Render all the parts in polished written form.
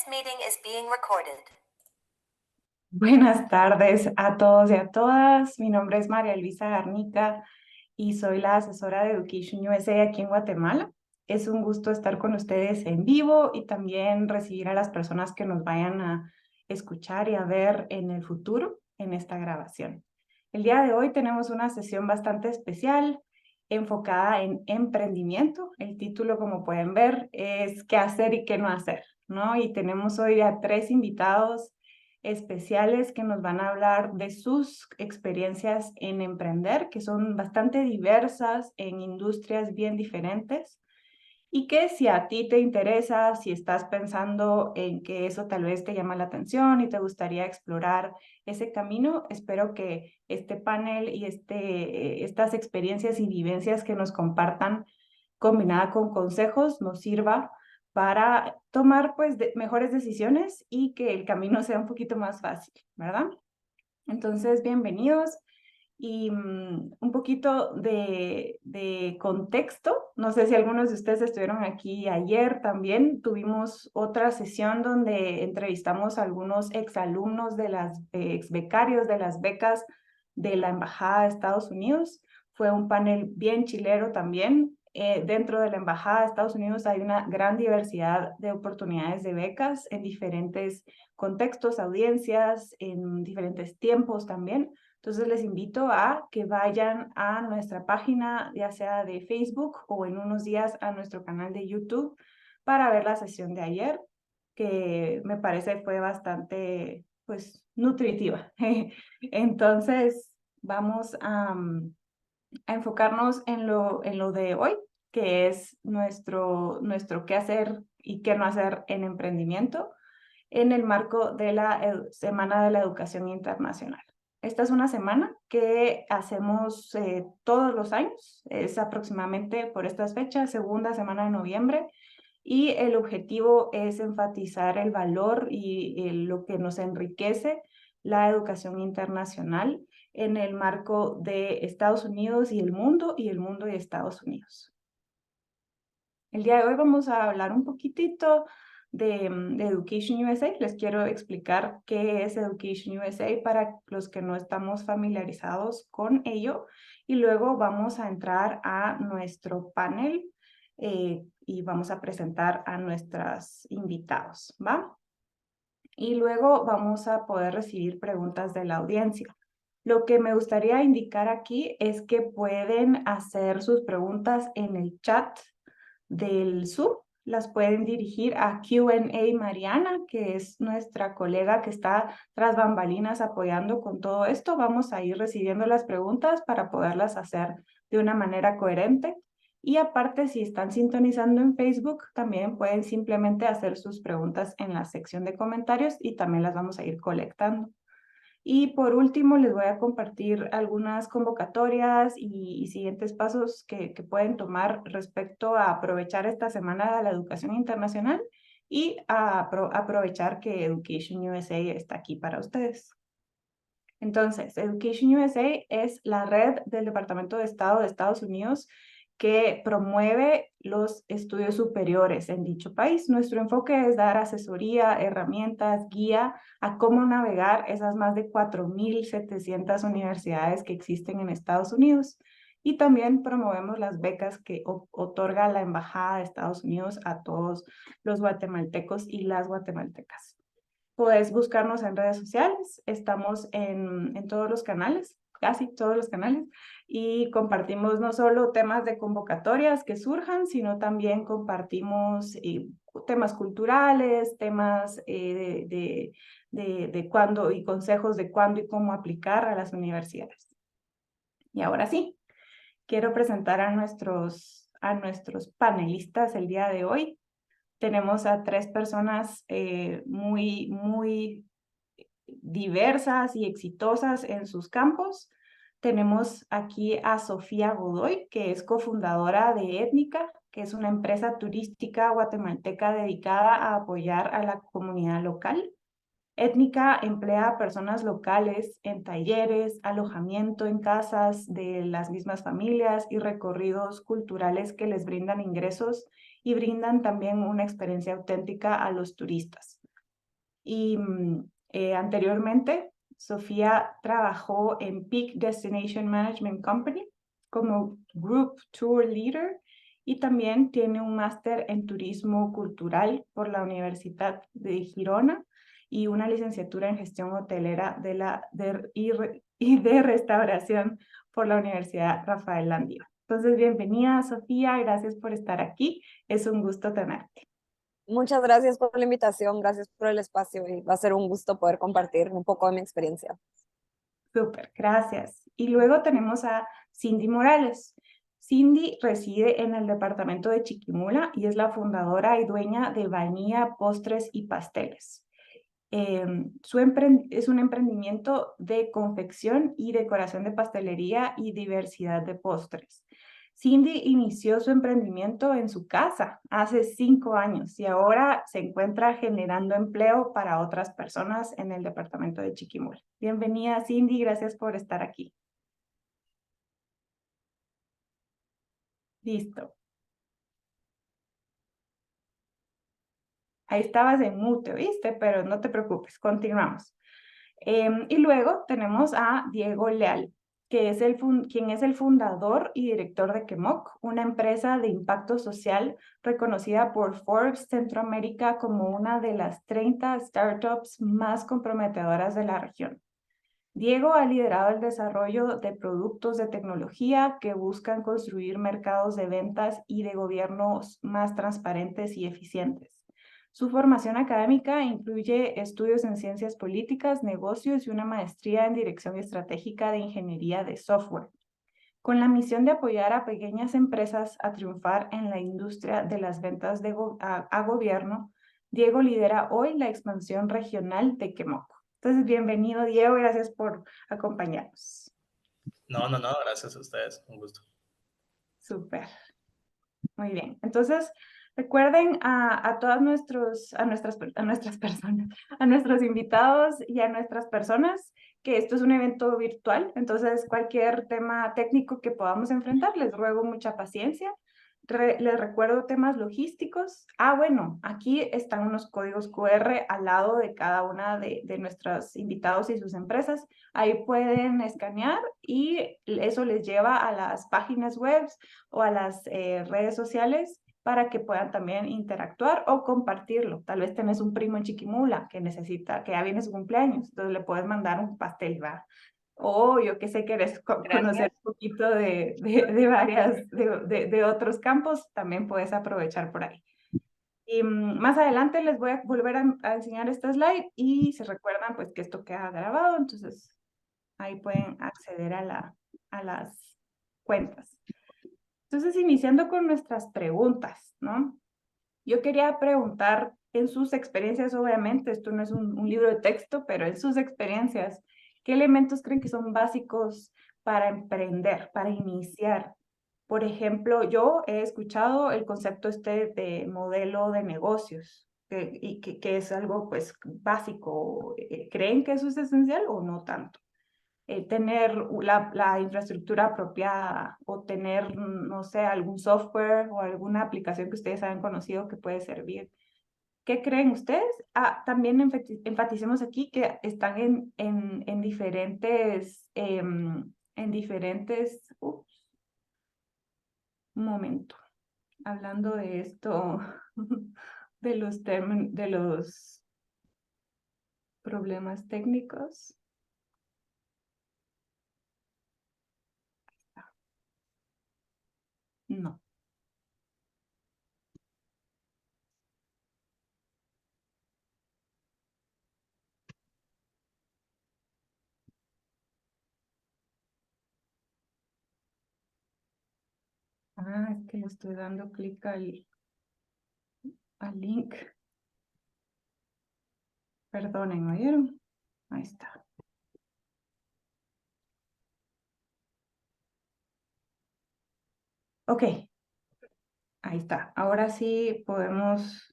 This meeting is being recorded. Buenas tardes a todos y a todas. Mi nombre es María Luisa Garnica y soy la asesora de Education USA aquí en Guatemala. Es un gusto estar con ustedes en vivo y también recibir a las personas que nos vayan a escuchar y a ver en el futuro en esta grabación. El día de hoy tenemos una sesión bastante especial enfocada en emprendimiento. El título, como pueden ver, es ¿qué hacer y qué no hacer?, ¿no? Y tenemos hoy a 3 invitados especiales que nos van a hablar de sus experiencias en emprender, que son bastante diversas en industrias bien diferentes, y que si a ti te interesa, si estás pensando en que eso tal vez te llama la atención y te gustaría explorar ese camino, espero que este panel y estas experiencias y vivencias que nos compartan, combinada con consejos, nos sirva para tomar pues mejores decisiones y que el camino sea un poquito más fácil, ¿verdad? Entonces, bienvenidos. Y un poquito de contexto. No sé si algunos de ustedes estuvieron aquí ayer también. Tuvimos otra sesión donde entrevistamos a algunos exalumnos de las exbecarios de las becas de la Embajada de Estados Unidos. Fue un panel bien chilero también. Dentro de la Embajada de Estados Unidos hay una gran diversidad de oportunidades de becas en diferentes contextos, audiencias, en diferentes tiempos también. Entonces les invito a que vayan a nuestra página, ya sea de Facebook o en unos días a nuestro canal de YouTube para ver la sesión de ayer, que me parece fue bastante, pues, nutritiva. Entonces vamos a enfocarnos en lo de hoy, que es nuestro qué hacer y qué no hacer en emprendimiento en el marco de la Semana de la Educación Internacional. Esta es una semana que hacemos todos los años, es aproximadamente por estas fechas, segunda semana de noviembre, y el objetivo es enfatizar el valor y lo que nos enriquece la educación internacional en el marco de Estados Unidos y el mundo y Estados Unidos. El día de hoy vamos a hablar un poquitito de Education USA. Les quiero explicar qué es Education USA para los que no estamos familiarizados con ello. Y luego vamos a entrar a nuestro panel y vamos a presentar a nuestros invitados, ¿va? Y luego vamos a poder recibir preguntas de la audiencia. Lo que me gustaría indicar aquí es que pueden hacer sus preguntas en el chat del Zoom. Las pueden dirigir a Q&A Mariana, que es nuestra colega que está tras bambalinas apoyando con todo esto. Vamos a ir recibiendo las preguntas para poderlas hacer de una manera coherente. Y aparte, si están sintonizando en Facebook, también pueden simplemente hacer sus preguntas en la sección de comentarios y también las vamos a ir colectando. Y por último, les voy a compartir algunas convocatorias y siguientes pasos que pueden tomar respecto a aprovechar esta Semana de la Educación Internacional y a aprovechar que Education USA está aquí para ustedes. Entonces, Education USA es la red del Departamento de Estado de Estados Unidos que promueve los estudios superiores en dicho país. Nuestro enfoque es dar asesoría, herramientas, guía a cómo navegar esas más de 4.700 universidades que existen en Estados Unidos. Y también promovemos las becas que otorga la Embajada de Estados Unidos a todos los guatemaltecos y las guatemaltecas. Puedes buscarnos en redes sociales, estamos en todos los canales, casi todos los canales, y compartimos no solo temas de convocatorias que surjan, sino también compartimos temas culturales, temas de cuándo y consejos de cuándo y cómo aplicar a las universidades. Y ahora sí, quiero presentar a nuestros panelistas el día de hoy. Tenemos a 3 personas muy diversas y exitosas en sus campos. Tenemos aquí a Sofía Godoy, que es cofundadora de Étnica, que es una empresa turística guatemalteca dedicada a apoyar a la comunidad local. Étnica emplea a personas locales en talleres, alojamiento en casas de las mismas familias y recorridos culturales que les brindan ingresos y brindan también una experiencia auténtica a los turistas. Y anteriormente, Sofía trabajó en Peak Destination Management Company como Group Tour Leader y también tiene un máster en turismo cultural por la Universidad de Girona y una licenciatura en gestión hotelera y de restauración por la Universidad Rafael Landívar. Entonces, bienvenida, Sofía, gracias por estar aquí. Es un gusto tenerte. Muchas gracias por la invitación, gracias por el espacio y va a ser un gusto poder compartir un poco de mi experiencia. Súper, gracias. Y luego tenemos a Cindy Morales. Cindy reside en el departamento de Chiquimula y es la fundadora y dueña de Vainilla Postres y Pasteles. Es un emprendimiento de confección y decoración de pastelería y diversidad de postres. Cindy inició su emprendimiento en su casa hace 5 años y ahora se encuentra generando empleo para otras personas en el departamento de Chiquimula. Bienvenida, Cindy, gracias por estar aquí. Listo. Ahí estabas en mute, ¿viste? Pero no te preocupes, continuamos. Y luego tenemos a Diego Leal, que es quien es el fundador y director de Quemoc, una empresa de impacto social reconocida por Forbes Centroamérica como una de las 30 startups más comprometedoras de la región. Diego ha liderado el desarrollo de productos de tecnología que buscan construir mercados de ventas y de gobiernos más transparentes y eficientes. Su formación académica incluye estudios en ciencias políticas, negocios y una maestría en dirección estratégica de ingeniería de software. Con la misión de apoyar a pequeñas empresas a triunfar en la industria de las ventas a gobierno, Diego lidera hoy la expansión regional de Quemoc. Entonces, bienvenido, Diego, gracias por acompañarnos. No, gracias a ustedes, un gusto. Súper. Muy bien. Entonces, recuerden a nuestras personas, a nuestros invitados y a nuestras personas que esto es un evento virtual, entonces cualquier tema técnico que podamos enfrentar, les ruego mucha paciencia. Les recuerdo temas logísticos. Bueno, aquí están unos códigos QR al lado de cada una de nuestros invitados y sus empresas. Ahí pueden escanear y eso les lleva a las páginas web o a las redes sociales para que puedan también interactuar o compartirlo. Tal vez tenés un primo en Chiquimula que que ya viene su cumpleaños, entonces le puedes mandar un pastel, ¿va? O yo que sé, querés conocer un poquito de otros campos, también puedes aprovechar por ahí. Y más adelante les voy a volver a enseñar este slide y se recuerdan pues que esto queda grabado, entonces ahí pueden acceder a las cuentas. Entonces, iniciando con nuestras preguntas, ¿no? Yo quería preguntar en sus experiencias, obviamente, esto no es un libro de texto, pero en sus experiencias, ¿qué elementos creen que son básicos para emprender, para iniciar? Por ejemplo, yo he escuchado el concepto de modelo de negocios, que es algo pues básico. ¿Creen que eso es esencial o no tanto? Tener la infraestructura apropiada o tener, no sé, algún software o alguna aplicación que ustedes hayan conocido que puede servir. ¿Qué creen ustedes? También enfaticemos aquí que están en diferentes, un momento, hablando de esto, de los problemas técnicos. No. Es que le estoy dando clic al link. Perdonen, ¿me oyeron? Ahí está. Ok, ahí está. Ahora sí podemos...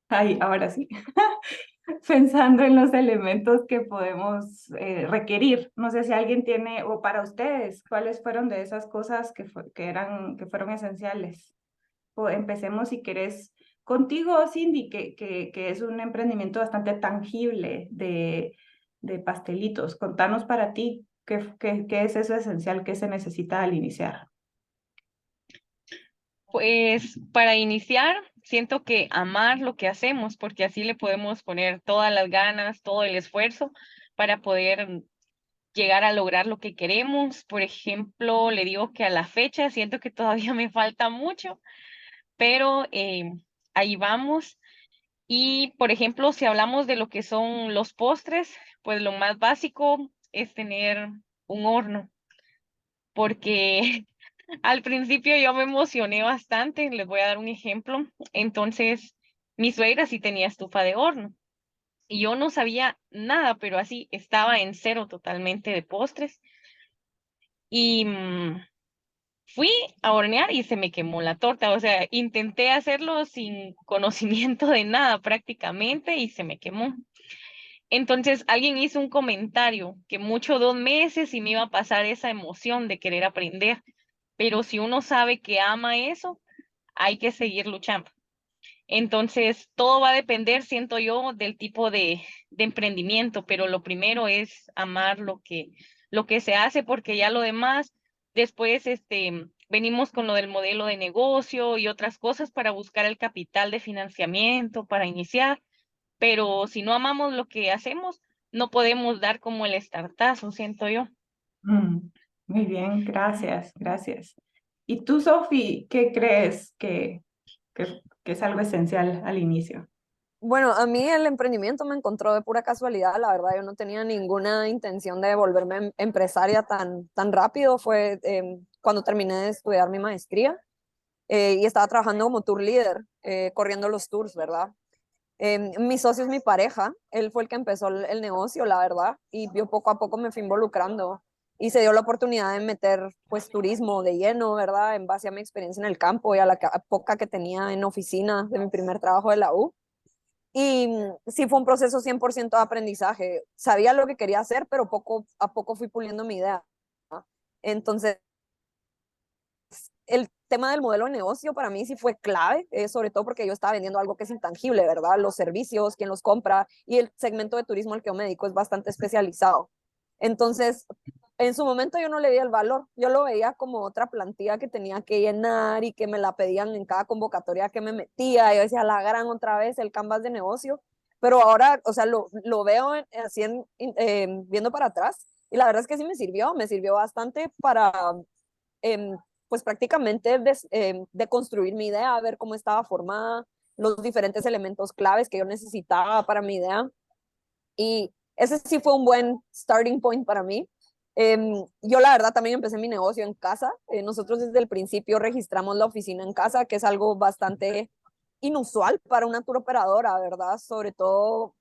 Ahí, ahora sí. pensando en los elementos que podemos requerir. No sé si alguien tiene, o para ustedes, ¿cuáles fueron de esas cosas que fueron esenciales? O empecemos si querés contigo, Cindy, que es un emprendimiento bastante tangible de pastelitos. Contanos para ti, ¿qué es eso esencial que se necesita al iniciar? Pues para iniciar, siento que amar lo que hacemos, porque así le podemos poner todas las ganas, todo el esfuerzo para poder llegar a lograr lo que queremos. Por ejemplo, le digo que a la fecha siento que todavía me falta mucho, pero ahí vamos. Y, por ejemplo, si hablamos de lo que son los postres, pues lo más básico es tener un horno, porque al principio yo me emocioné bastante, les voy a dar un ejemplo. Entonces, mi suegra sí tenía estufa de horno y yo no sabía nada, pero así estaba en cero totalmente de postres. Y fui a hornear y se me quemó la torta. O sea, intenté hacerlo sin conocimiento de nada prácticamente y se me quemó. Entonces alguien hizo un comentario que mucho 2 meses y me iba a pasar esa emoción de querer aprender. Pero si uno sabe que ama eso, hay que seguir luchando. Entonces, todo va a depender, siento yo, del tipo de emprendimiento, pero lo primero es amar lo que se hace, porque ya lo demás, después venimos con lo del modelo de negocio y otras cosas para buscar el capital de financiamiento, para iniciar, pero si no amamos lo que hacemos, no podemos dar como el startazo, siento yo. Mm, muy bien, gracias, gracias. ¿Y tú, Sofi, qué crees que es algo esencial al inicio? Bueno, a mí el emprendimiento me encontró de pura casualidad, la verdad, yo no tenía ninguna intención de volverme empresaria tan rápido, fue cuando terminé de estudiar mi maestría y estaba trabajando como tour leader, corriendo los tours, ¿verdad? Mi socio es mi pareja, él fue el que empezó el negocio, la verdad, y yo poco a poco me fui involucrando y se dio la oportunidad de meter pues turismo de lleno, ¿verdad? En base a mi experiencia en el campo y a la poca que tenía en oficina de mi primer trabajo de la U. Y sí fue un proceso 100% de aprendizaje. Sabía lo que quería hacer, pero poco a poco fui puliendo mi idea. Entonces, el tema del modelo de negocio para mí sí fue clave, sobre todo porque yo estaba vendiendo algo que es intangible, ¿verdad? Los servicios, quién los compra y el segmento de turismo al que yo me dedico es bastante especializado. Entonces, en su momento yo no le veía el valor, yo lo veía como otra plantilla que tenía que llenar y que me la pedían en cada convocatoria que me metía. Yo decía, la gran otra vez el canvas de negocio, pero ahora, o sea, lo veo así viendo para atrás y la verdad es que sí me sirvió bastante para eh, pues prácticamente de construir mi idea, ver cómo estaba formada, los diferentes elementos claves que yo necesitaba para mi idea. Y ese sí fue un buen starting point para mí. Yo la verdad también empecé mi negocio en casa. Nosotros desde el principio registramos la oficina en casa, que es algo bastante inusual para una tour operadora, ¿verdad? Sobre todo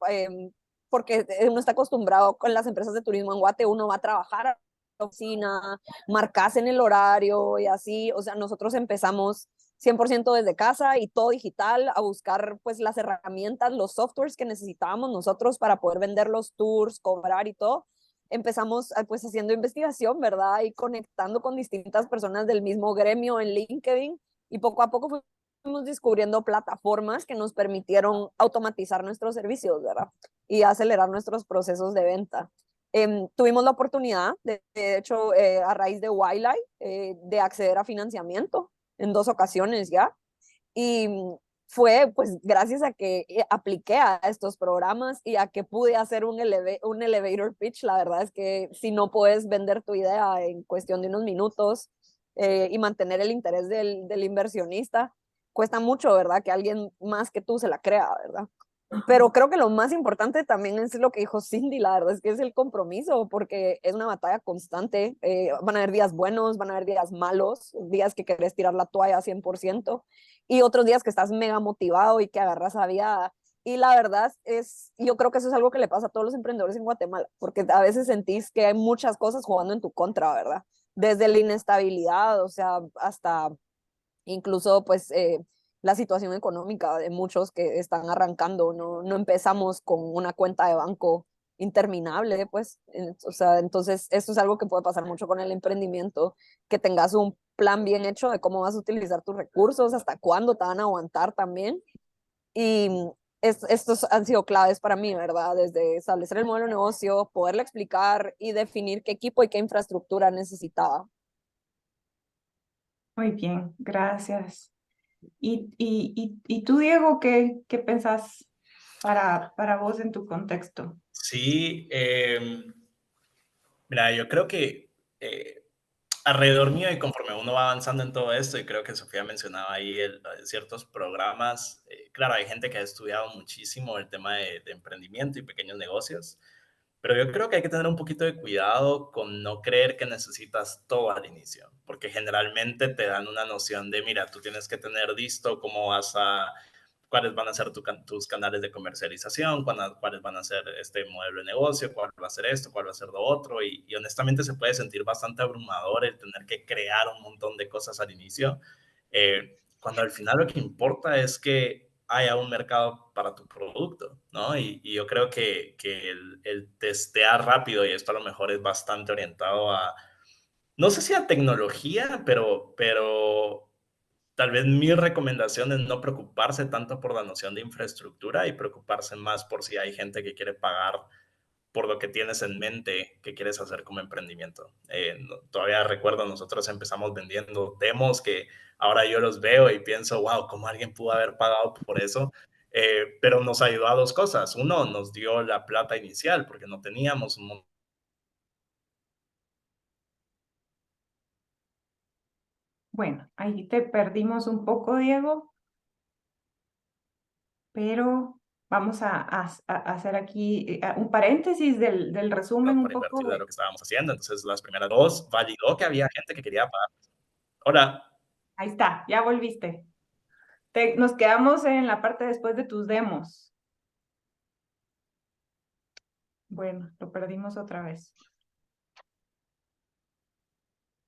porque uno está acostumbrado con las empresas de turismo en Guate, uno va a trabajar a la oficina, marcas en el horario y así. O sea, nosotros empezamos 100% desde casa y todo digital, a buscar pues las herramientas, los softwares que necesitábamos nosotros para poder vender los tours, cobrar y todo. Empezamos pues haciendo investigación, ¿verdad? Y conectando con distintas personas del mismo gremio en LinkedIn y poco a poco fuimos descubriendo plataformas que nos permitieron automatizar nuestros servicios, ¿verdad? Y acelerar nuestros procesos de venta. Tuvimos la oportunidad, de hecho, a raíz de Wildlife, de acceder a financiamiento en 2 ocasiones ya. Y fue pues gracias a que apliqué a estos programas y a que pude hacer un elevator pitch. La verdad es que si no puedes vender tu idea en cuestión de unos minutos y mantener el interés del inversionista, cuesta mucho, ¿verdad? Que alguien más que tú se la crea, ¿verdad? Pero creo que lo más importante también es lo que dijo Cindy, la verdad es que es el compromiso, porque es una batalla constante. Van a haber días buenos, van a haber días malos, días que querés tirar la toalla 100% y otros días que estás mega motivado y que agarras a viada. Y la verdad es, yo creo que eso es algo que le pasa a todos los emprendedores en Guatemala, porque a veces sentís que hay muchas cosas jugando en tu contra, ¿verdad? Desde la inestabilidad, o sea, hasta incluso pues la situación económica de muchos que están arrancando. No empezamos con una cuenta de banco interminable, pues, o sea, entonces esto es algo que puede pasar mucho con el emprendimiento, que tengas un plan bien hecho de cómo vas a utilizar tus recursos, hasta cuándo te van a aguantar también. Y estos han sido claves para mí, ¿verdad? Desde establecer el modelo de negocio, poderle explicar y definir qué equipo y qué infraestructura necesitaba. Muy bien, gracias. ¿Y tú, Diego, qué pensás para vos en tu contexto? Sí, mira, yo creo que alrededor mío y conforme uno va avanzando en todo esto, y creo que Sofía mencionaba ahí ciertos programas, claro, hay gente que ha estudiado muchísimo el tema de emprendimiento y pequeños negocios, pero yo creo que hay que tener un poquito de cuidado con no creer que necesitas todo al inicio, porque generalmente te dan una noción de, mira, tú tienes que tener listo cómo vas a, cuáles van a ser tus canales de comercialización, cuáles van a ser este modelo de negocio, cuál va a ser esto, cuál va a ser lo otro, y honestamente se puede sentir bastante abrumador el tener que crear un montón de cosas al inicio, cuando al final lo que importa es que haya un mercado para tu producto, ¿no? Y yo creo que el testear rápido, y esto a lo mejor es bastante orientado a, no sé si a tecnología, pero tal vez mi recomendación es no preocuparse tanto por la noción de infraestructura y preocuparse más por si hay gente que quiere pagar por lo que tienes en mente que quieres hacer como emprendimiento. Todavía recuerdo, nosotros empezamos vendiendo demos que ahora yo los veo y pienso, wow, ¿cómo alguien pudo haber pagado por eso? Pero nos ayudó a dos cosas. Uno, nos dio la plata inicial porque no teníamos un... Bueno, ahí te perdimos un poco, Diego, pero vamos a hacer aquí un paréntesis del resumen un para invertir poco. de lo que estábamos haciendo. Entonces, las primeras dos validó que había gente que quería pagar. Hola. Ahí está, ya volviste. Nos quedamos en la parte después de tus demos. Bueno, lo perdimos otra vez.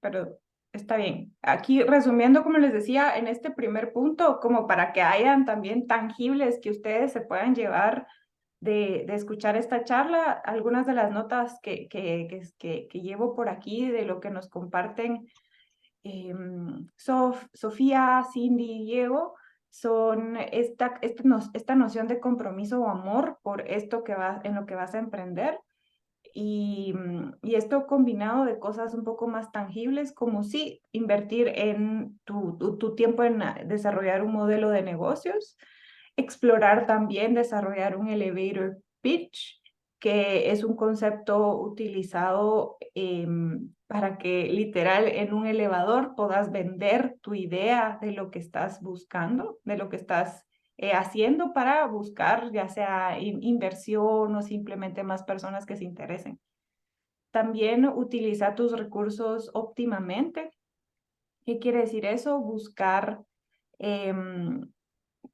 Pero está bien. Aquí resumiendo, como les decía, en este primer punto, como para que hayan también tangibles que ustedes se puedan llevar de escuchar esta charla, algunas de las notas que llevo por aquí de lo que nos comparten Sofía, Cindy y Diego, son esta noción de compromiso o amor por esto en lo que vas a emprender. Y esto combinado de cosas un poco más tangibles, como sí, invertir en tu tiempo en desarrollar un modelo de negocios, explorar también, desarrollar un elevator pitch, que es un concepto utilizado para que literal en un elevador puedas vender tu idea de lo que estás buscando, de lo que estás haciendo para buscar ya sea inversión o simplemente más personas que se interesen. También utiliza tus recursos óptimamente. ¿Qué quiere decir eso? Buscar,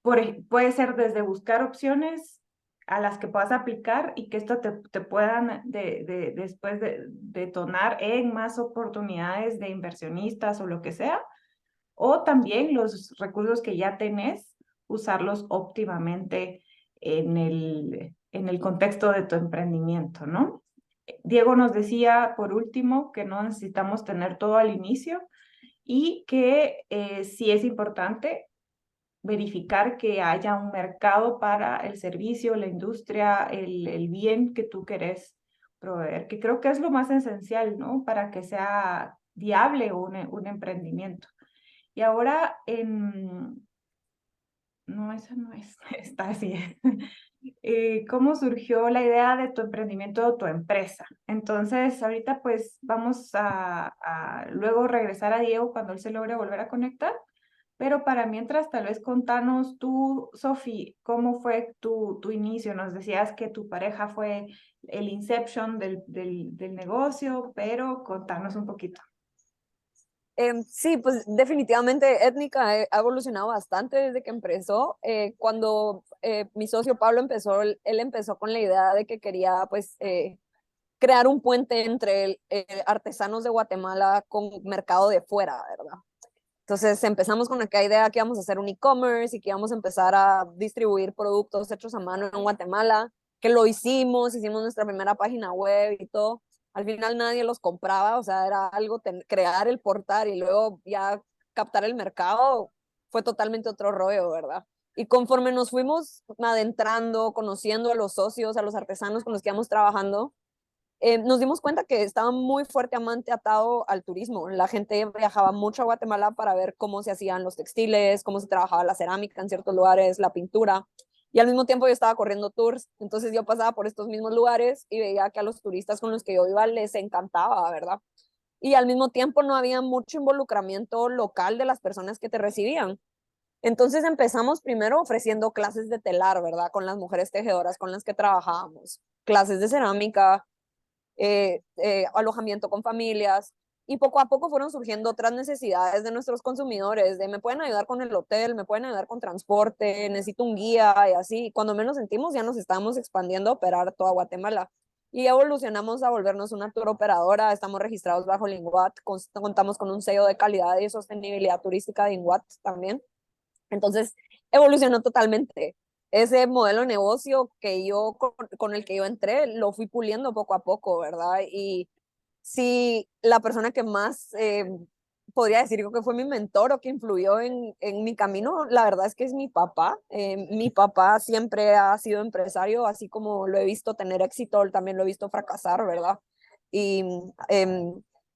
puede ser desde buscar opciones a las que puedas aplicar y que esto te puedan después detonar en más oportunidades de inversionistas o lo que sea, o también los recursos que ya tenés, usarlos óptimamente en el contexto de tu emprendimiento, ¿no? Diego nos decía, por último, que no necesitamos tener todo al inicio y que sí es importante verificar que haya un mercado para el servicio, la industria, el bien que tú querés proveer, que creo que es lo más esencial, ¿no? Para que sea viable un emprendimiento. Y ahora, no, esa no es, está así. ¿Cómo surgió la idea de tu emprendimiento o tu empresa? Entonces, ahorita pues vamos a luego regresar a Diego cuando él se logre volver a conectar. Pero para mientras, tal vez contanos tú, Sofi, ¿cómo fue tu inicio? Nos decías que tu pareja fue el inception del negocio, pero contanos un poquito. Sí, pues definitivamente Étnica ha evolucionado bastante desde que empezó. Cuando mi socio Pablo empezó, él empezó con la idea de que quería pues crear un puente entre artesanos de Guatemala con mercado de fuera, ¿verdad? Entonces empezamos con aquella idea que íbamos a hacer un e-commerce y que íbamos a empezar a distribuir productos hechos a mano en Guatemala, que lo hicimos nuestra primera página web y todo. Al final nadie los compraba, o sea, era algo, crear el portal y luego ya captar el mercado fue totalmente otro rollo, ¿verdad? Y conforme nos fuimos adentrando, conociendo a los socios, a los artesanos con los que íbamos trabajando, nos dimos cuenta que estaba muy fuertemente atado al turismo. La gente viajaba mucho a Guatemala para ver cómo se hacían los textiles, cómo se trabajaba la cerámica en ciertos lugares, la pintura. Y al mismo tiempo yo estaba corriendo tours, entonces yo pasaba por estos mismos lugares y veía que a los turistas con los que yo iba les encantaba, ¿verdad? Y al mismo tiempo no había mucho involucramiento local de las personas que te recibían. Entonces empezamos primero ofreciendo clases de telar, ¿verdad? Con las mujeres tejedoras con las que trabajábamos, clases de cerámica, alojamiento con familias, y poco a poco fueron surgiendo otras necesidades de nuestros consumidores, de me pueden ayudar con el hotel, me pueden ayudar con transporte, necesito un guía y así. Cuando menos sentimos ya nos estábamos expandiendo a operar toda Guatemala. Y evolucionamos a volvernos una tour operadora, estamos registrados bajo el INGUAT, contamos con un sello de calidad y sostenibilidad turística de INGUAT también. Entonces, evolucionó totalmente. Ese modelo de negocio que con el que yo entré, lo fui puliendo poco a poco, ¿verdad? Y sí, la persona que más podría decir que fue mi mentor o que influyó en mi camino, la verdad es que es mi papá. Mi papá siempre ha sido empresario, así como lo he visto tener éxito, también lo he visto fracasar, ¿verdad? Y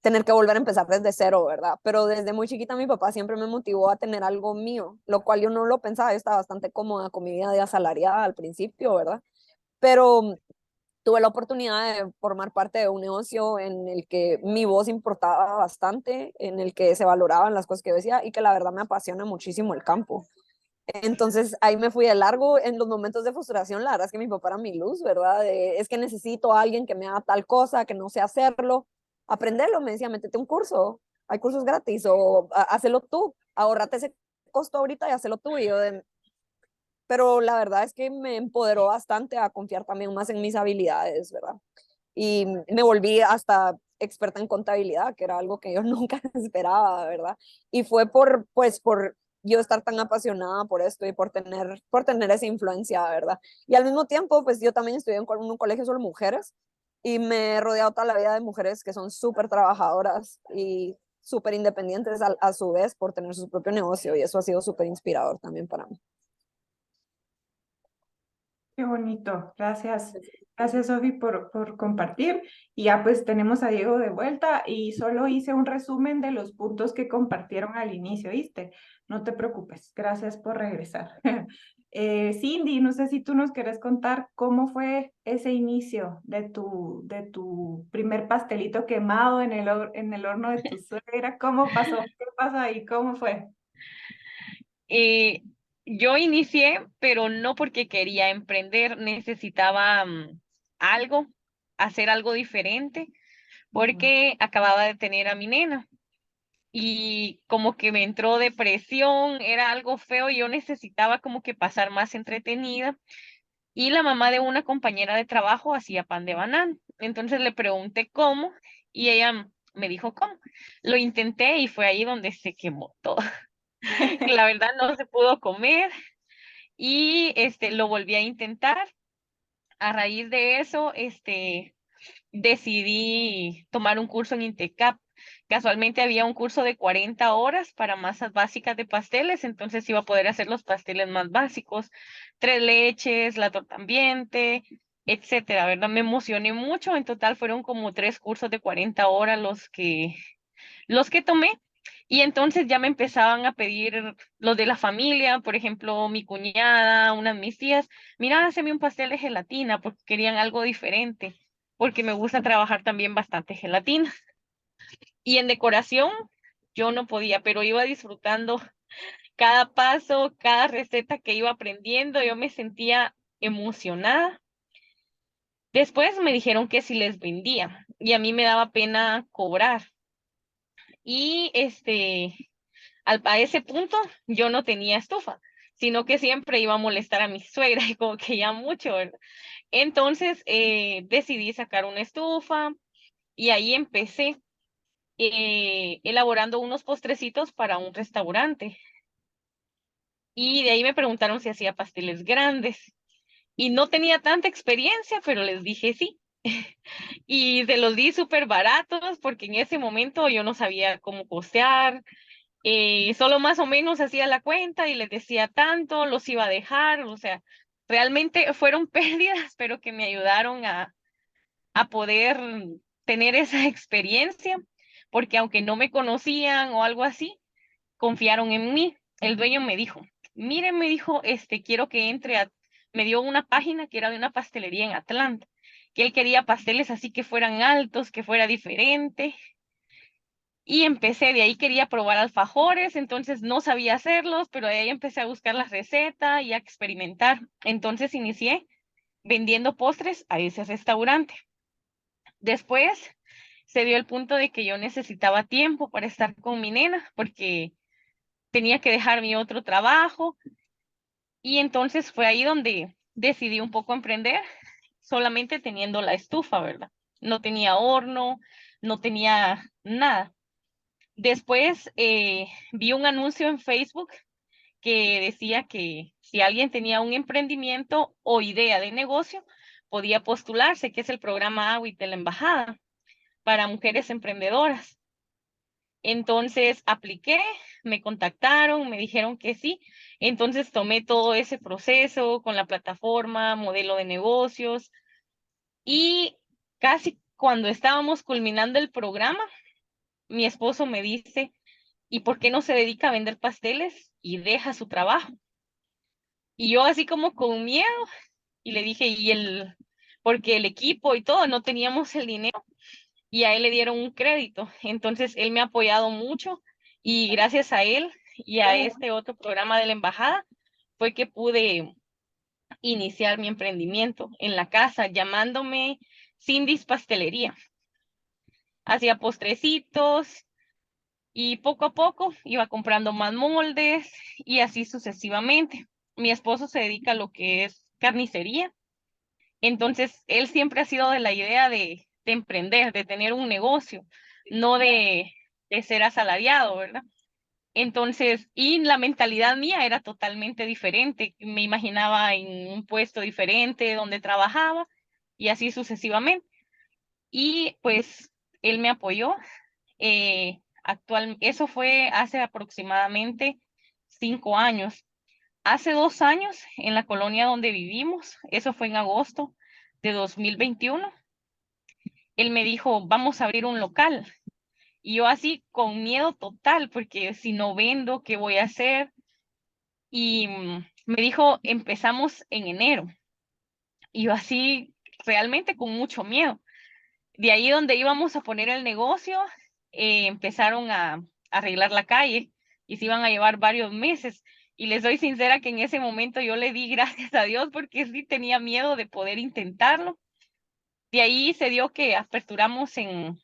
tener que volver a empezar desde cero, ¿verdad? Pero desde muy chiquita mi papá siempre me motivó a tener algo mío, lo cual yo no lo pensaba, yo estaba bastante cómoda con mi vida de asalariada al principio, ¿verdad? Pero tuve la oportunidad de formar parte de un negocio en el que mi voz importaba bastante, en el que se valoraban las cosas que yo decía y que la verdad me apasiona muchísimo el campo. Entonces ahí me fui de largo en los momentos de frustración, la verdad es que mi papá era mi luz, ¿verdad? Es que necesito a alguien que me haga tal cosa, que no sé hacerlo, aprenderlo, me decía, métete un curso, hay cursos gratis o hazlo tú, ahorrate ese costo ahorita y hazlo tú. Y yo pero la verdad es que me empoderó bastante a confiar también más en mis habilidades, ¿verdad? Y me volví hasta experta en contabilidad, que era algo que yo nunca esperaba, ¿verdad? Y fue por yo estar tan apasionada por esto y por tener esa influencia, ¿verdad? Y al mismo tiempo, pues yo también estudié en un colegio solo mujeres y me he rodeado toda la vida de mujeres que son súper trabajadoras y súper independientes a su vez por tener su propio negocio y eso ha sido súper inspirador también para mí. Qué bonito. Gracias. Gracias, Sofi, por compartir. Y ya pues tenemos a Diego de vuelta y solo hice un resumen de los puntos que compartieron al inicio, ¿viste? No te preocupes. Gracias por regresar. Cindy, no sé si tú nos quieres contar cómo fue ese inicio de tu primer pastelito quemado en en el horno de tu suegra. ¿Cómo pasó? ¿Qué pasó ahí? ¿Cómo fue? Eh, yo inicié, pero no porque quería emprender, necesitaba algo, hacer algo diferente, porque acababa de tener a mi nena y como que me entró depresión, era algo feo y yo necesitaba como que pasar más entretenida. Y la mamá de una compañera de trabajo hacía pan de banano. Entonces le pregunté cómo y ella me dijo cómo. Lo intenté y fue ahí donde se quemó todo. La verdad no se pudo comer y lo volví a intentar. A raíz de eso, decidí tomar un curso en Intecap. Casualmente había un curso de 40 horas para masas básicas de pasteles, entonces iba a poder hacer los pasteles más básicos, tres leches, la torta ambiente, etcétera, ¿verdad? Me emocioné mucho, en total fueron como tres cursos de 40 horas los que tomé. Y entonces ya me empezaban a pedir los de la familia, por ejemplo, mi cuñada, unas de mis tías, mira, haceme un pastel de gelatina, porque querían algo diferente, porque me gusta trabajar también bastante gelatina. Y en decoración yo no podía, pero iba disfrutando cada paso, cada receta que iba aprendiendo, yo me sentía emocionada. Después me dijeron que si les vendía y a mí me daba pena cobrar. Y a ese punto yo no tenía estufa, sino que siempre iba a molestar a mi suegra y como que ya mucho, ¿verdad? Entonces decidí sacar una estufa y ahí empecé. elaborando unos postrecitos para un restaurante. Y de ahí me preguntaron si hacía pasteles grandes. Y no tenía tanta experiencia, pero les dije sí. Y se los di súper baratos porque en ese momento yo no sabía cómo costear. Solo más o menos hacía la cuenta y les decía tanto, los iba a dejar. O sea, realmente fueron pérdidas, pero que me ayudaron a poder tener esa experiencia, porque aunque no me conocían o algo así, confiaron en mí. El dueño me dijo, miren, me dijo, quiero que entre a, me dio una página que era de una pastelería en Atlanta, que él quería pasteles así que fueran altos, que fuera diferente. Y empecé, de ahí quería probar alfajores, entonces no sabía hacerlos, pero de ahí empecé a buscar la receta y a experimentar. Entonces inicié vendiendo postres a ese restaurante. Después se dio el punto de que yo necesitaba tiempo para estar con mi nena, porque tenía que dejar mi otro trabajo. Y entonces fue ahí donde decidí un poco emprender, solamente teniendo la estufa, ¿verdad? No tenía horno, no tenía nada. Después vi un anuncio en Facebook que decía que si alguien tenía un emprendimiento o idea de negocio, podía postularse, que es el programa AWIT de la embajada para mujeres emprendedoras. Entonces apliqué, me contactaron, me dijeron que sí. Entonces tomé todo ese proceso con la plataforma, modelo de negocios, y casi cuando estábamos culminando el programa, mi esposo me dice, ¿y por qué no se dedica a vender pasteles y deja su trabajo? Y yo así como con miedo, y le dije, porque el equipo y todo, no teníamos el dinero, y a él le dieron un crédito. Entonces, él me ha apoyado mucho, y gracias a él y a este otro programa de la embajada fue que pude iniciar mi emprendimiento en la casa, llamándome Cindy's Pastelería. Hacía postrecitos y poco a poco iba comprando más moldes y así sucesivamente. Mi esposo se dedica a lo que es carnicería, entonces él siempre ha sido de la idea de emprender, de tener un negocio, no de ser asalariado, ¿verdad? Entonces, y la mentalidad mía era totalmente diferente. Me imaginaba en un puesto diferente donde trabajaba y así sucesivamente. Y pues él me apoyó. Eso fue hace aproximadamente 5 años. Hace 2 años, en la colonia donde vivimos, eso fue en agosto de 2021, él me dijo, vamos a abrir un local. Y yo así con miedo total, porque si no vendo, ¿qué voy a hacer? Y me dijo, empezamos en enero. Y yo así realmente con mucho miedo. De ahí donde íbamos a poner el negocio, empezaron a arreglar la calle y se iban a llevar varios meses. Y les soy sincera que en ese momento yo le di gracias a Dios porque sí tenía miedo de poder intentarlo. De ahí se dio que aperturamos en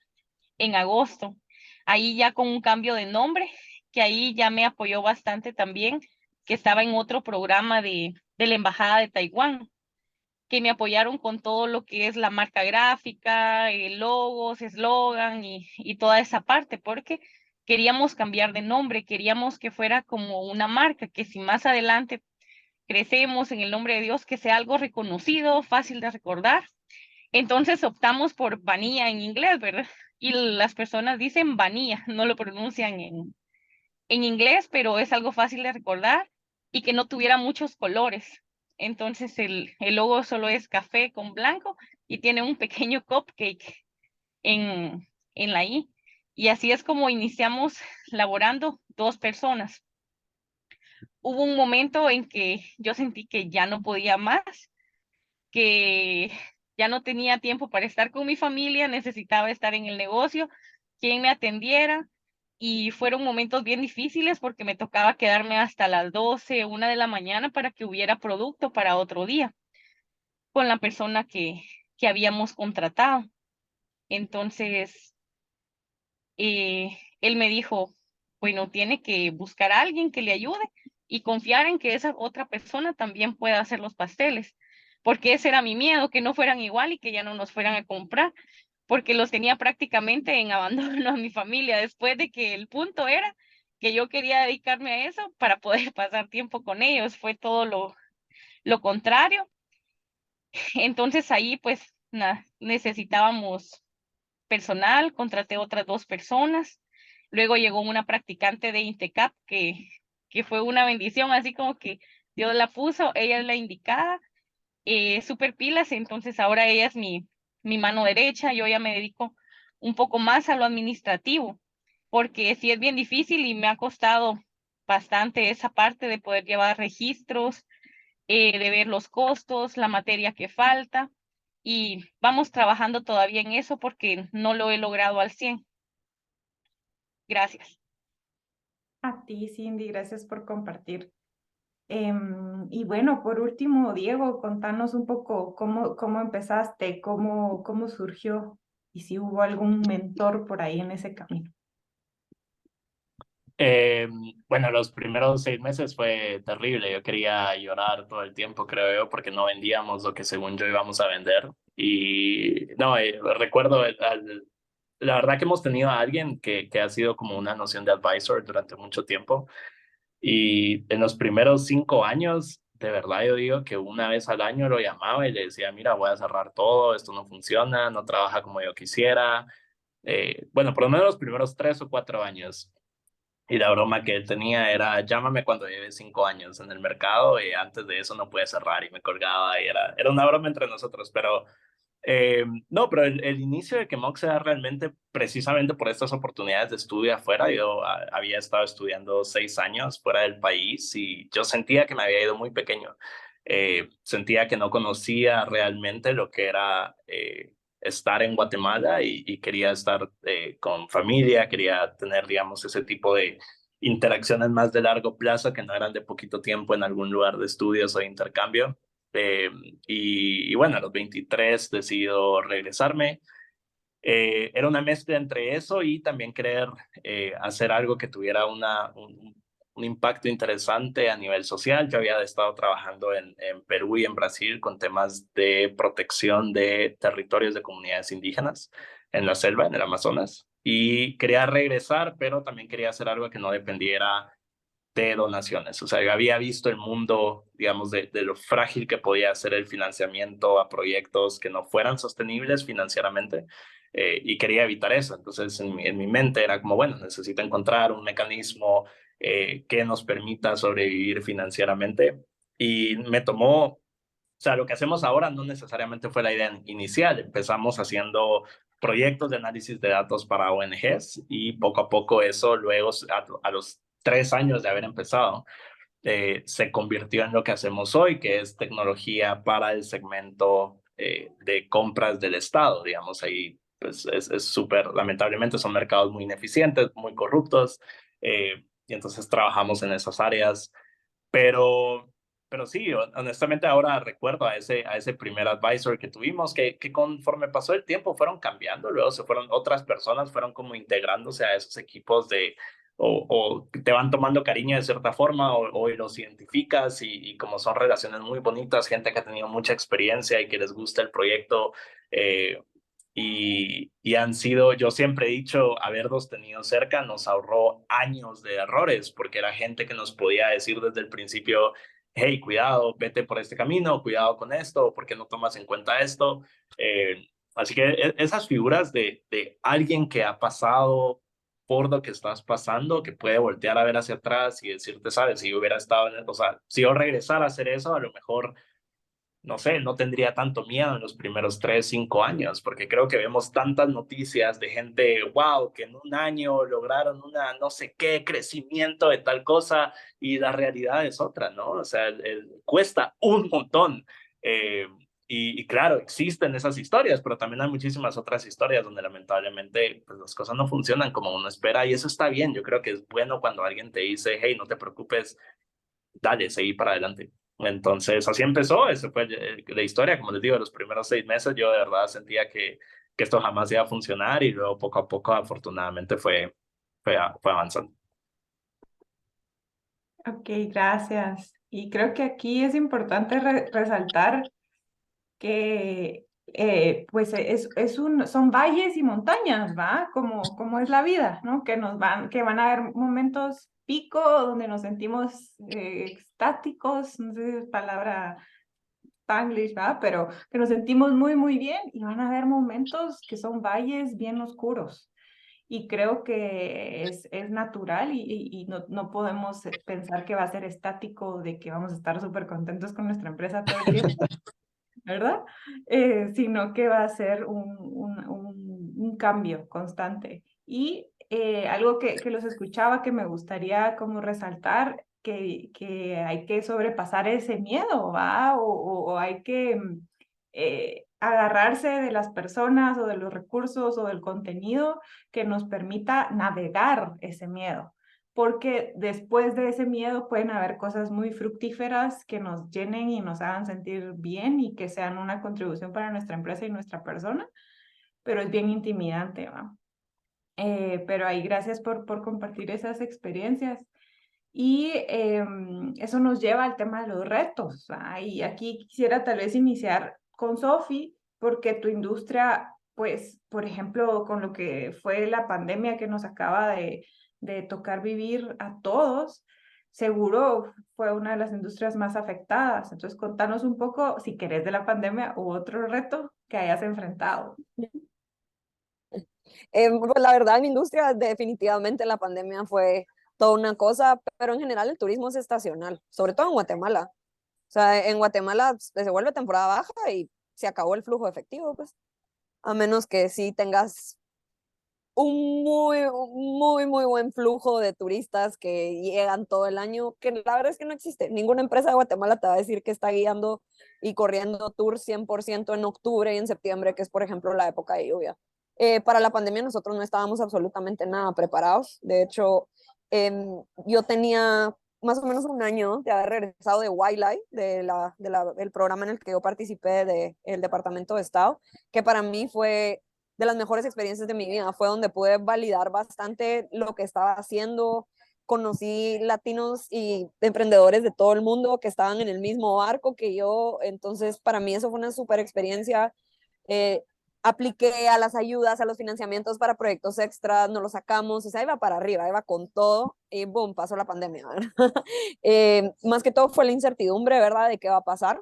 agosto, ahí ya con un cambio de nombre, que ahí ya me apoyó bastante también, que estaba en otro programa de la Embajada de Taiwán, que me apoyaron con todo lo que es la marca gráfica, logos, eslogan y toda esa parte, porque queríamos cambiar de nombre, queríamos que fuera como una marca, que si más adelante crecemos en el nombre de Dios, que sea algo reconocido, fácil de recordar. Entonces optamos por Vanilla en inglés, ¿verdad? Y las personas dicen Vanilla, no lo pronuncian en inglés, pero es algo fácil de recordar y que no tuviera muchos colores. Entonces el logo solo es café con blanco y tiene un pequeño cupcake en la I. Y así es como iniciamos laborando 2 personas. Hubo un momento en que yo sentí que ya no podía más, que ya no tenía tiempo para estar con mi familia, necesitaba estar en el negocio, quien me atendiera, y fueron momentos bien difíciles porque me tocaba quedarme hasta las 12, 1 de la mañana para que hubiera producto para otro día con la persona que habíamos contratado. Entonces, él me dijo, bueno, tiene que buscar a alguien que le ayude y confiar en que esa otra persona también pueda hacer los pasteles, porque ese era mi miedo, que no fueran igual y que ya no nos fueran a comprar, porque los tenía prácticamente en abandono a mi familia, después de que el punto era que yo quería dedicarme a eso para poder pasar tiempo con ellos. Fue todo lo contrario. Entonces ahí pues necesitábamos personal, contraté otras 2 personas. Luego llegó una practicante de Intecap que fue una bendición, así como que Dios la puso, ella es la indicada, súper pilas, entonces ahora ella es mi mano derecha, yo ya me dedico un poco más a lo administrativo, porque sí es bien difícil y me ha costado bastante esa parte de poder llevar registros, de ver los costos, la materia que falta, y vamos trabajando todavía en eso porque no lo he logrado al 100. Gracias. A ti, Cindy, gracias por compartir. Y bueno, por último, Diego, contanos un poco cómo empezaste, cómo surgió y si hubo algún mentor por ahí en ese camino. Eh, bueno, los primeros 6 meses fue terrible. Yo quería llorar todo el tiempo, creo yo, porque no vendíamos lo que según yo íbamos a vender. Y no, recuerdo, la verdad que hemos tenido a alguien que ha sido como una noción de advisor durante mucho tiempo. Y en los primeros 5 años, de verdad yo digo que una vez al año lo llamaba y le decía, mira, voy a cerrar todo, esto no funciona, no trabaja como yo quisiera. Bueno, por lo menos los primeros 3 o 4 años. Y la broma que él tenía era, llámame cuando lleves 5 años en el mercado y antes de eso no puedes cerrar y me colgaba y era una broma entre nosotros, pero no, pero el inicio de que Mox se da realmente precisamente por estas oportunidades de estudio afuera. Yo había estado estudiando 6 años fuera del país y yo sentía que me había ido muy pequeño. Sentía que no conocía realmente lo que era estar en Guatemala y quería estar con familia, quería tener, digamos, ese tipo de interacciones más de largo plazo que no eran de poquito tiempo en algún lugar de estudios o de intercambio. Eh, y bueno, a los 23 decido regresarme. Era una mezcla entre eso y también querer hacer algo que tuviera un impacto interesante a nivel social. Yo había estado trabajando en Perú y en Brasil con temas de protección de territorios de comunidades indígenas en la selva, en el Amazonas. Y quería regresar, pero también quería hacer algo que no dependiera de donaciones. O sea, yo había visto el mundo, digamos, de lo frágil que podía ser el financiamiento a proyectos que no fueran sostenibles financieramente y quería evitar eso. Entonces, en mi mente era como, bueno, necesito encontrar un mecanismo que nos permita sobrevivir financieramente. Y me tomó, o sea, lo que hacemos ahora no necesariamente fue la idea inicial. Empezamos haciendo proyectos de análisis de datos para ONGs y poco a poco eso luego a los 3 años de haber empezado se convirtió en lo que hacemos hoy, que es tecnología para el segmento de compras del Estado, digamos, ahí pues es súper, lamentablemente son mercados muy ineficientes, muy corruptos, y entonces trabajamos en esas áreas, pero, pero sí, honestamente ahora recuerdo a ese primer advisor que tuvimos, que conforme pasó el tiempo fueron cambiando, luego se fueron otras personas, fueron como integrándose a esos equipos o te van tomando cariño de cierta forma o los identificas y como son relaciones muy bonitas, gente que ha tenido mucha experiencia y que les gusta el proyecto. Y han sido, yo siempre he dicho, haberlos tenido cerca nos ahorró años de errores, porque era gente que nos podía decir desde el principio, hey, cuidado, vete por este camino, cuidado con esto, ¿por qué no tomas en cuenta esto? Así que esas figuras de alguien que ha pasado por lo que estás pasando, que puede voltear a ver hacia atrás y decirte, sabes, si yo hubiera estado o sea, si yo regresara a hacer eso, a lo mejor no sé, no tendría tanto miedo en los primeros 3, 5 años, porque creo que vemos tantas noticias de gente, wow, que en un año lograron una no sé qué crecimiento de tal cosa y la realidad es otra, ¿no? O sea, cuesta un montón. Eh, y claro, existen esas historias, pero también hay muchísimas otras historias donde lamentablemente pues, las cosas no funcionan como uno espera y eso está bien. Yo creo que es bueno cuando alguien te dice, hey, no te preocupes, dale, seguí para adelante. Entonces, así empezó, esa fue la historia, como les digo, los primeros 6 meses yo de verdad sentía que esto jamás iba a funcionar y luego poco a poco afortunadamente fue avanzando. Ok, gracias. Y creo que aquí es importante resaltar que pues son valles y montañas, ¿va? Como es la vida, ¿no? Que van a haber momentos pico donde nos sentimos extáticos, no sé si es palabra Spanglish, ¿va? Pero que nos sentimos muy, muy bien y van a haber momentos que son valles bien oscuros. Y creo que es natural y no podemos pensar que va a ser estático, de que vamos a estar súper contentos con nuestra empresa todo el tiempo, ¿verdad? Sino que va a ser un cambio constante. Y algo que los escuchaba que me gustaría como resaltar, que hay que sobrepasar ese miedo, ¿va? O hay que agarrarse de las personas o de los recursos o del contenido que nos permita navegar ese miedo, porque después de ese miedo pueden haber cosas muy fructíferas que nos llenen y nos hagan sentir bien y que sean una contribución para nuestra empresa y nuestra persona, pero es bien intimidante, ¿va? Pero ahí gracias por compartir esas experiencias. Y eso nos lleva al tema de los retos, ¿va? Y aquí quisiera tal vez iniciar con Sofi, porque tu industria, pues, por ejemplo, con lo que fue la pandemia que nos acaba de tocar vivir a todos, seguro fue una de las industrias más afectadas. Entonces, contanos un poco, si querés, de la pandemia u otro reto que hayas enfrentado. Pues la verdad, mi industria definitivamente la pandemia fue toda una cosa, pero en general el turismo es estacional, sobre todo en Guatemala. O sea, en Guatemala se vuelve temporada baja y se acabó el flujo efectivo, pues, a menos que sí tengas un muy buen flujo de turistas que llegan todo el año, que la verdad es que no existe. Ninguna empresa de Guatemala te va a decir que está guiando y corriendo tours 100% en octubre y en septiembre, que es, por ejemplo, la época de lluvia. Para la pandemia nosotros no estábamos absolutamente nada preparados. De hecho, yo tenía más o menos un año de haber regresado de Wildlife, del programa en el que yo participé del Departamento de Estado, que para mí fue de las mejores experiencias de mi vida. Fue donde pude validar bastante lo que estaba haciendo. Conocí latinos y emprendedores de todo el mundo que estaban en el mismo barco que yo. Entonces, para mí eso fue una súper experiencia. Eh, Apliqué a las ayudas, a los financiamientos para proyectos extras, nos los sacamos, o sea, iba para arriba, iba con todo y boom, pasó la pandemia. Más que todo fue la incertidumbre, ¿verdad?, de qué va a pasar.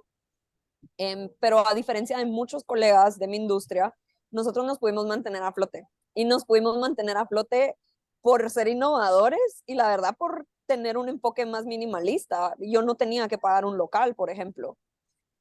Pero a diferencia de muchos colegas de mi industria, nosotros nos pudimos mantener a flote. Y nos pudimos mantener a flote por ser innovadores y la verdad por tener un enfoque más minimalista. Yo no tenía que pagar un local, por ejemplo.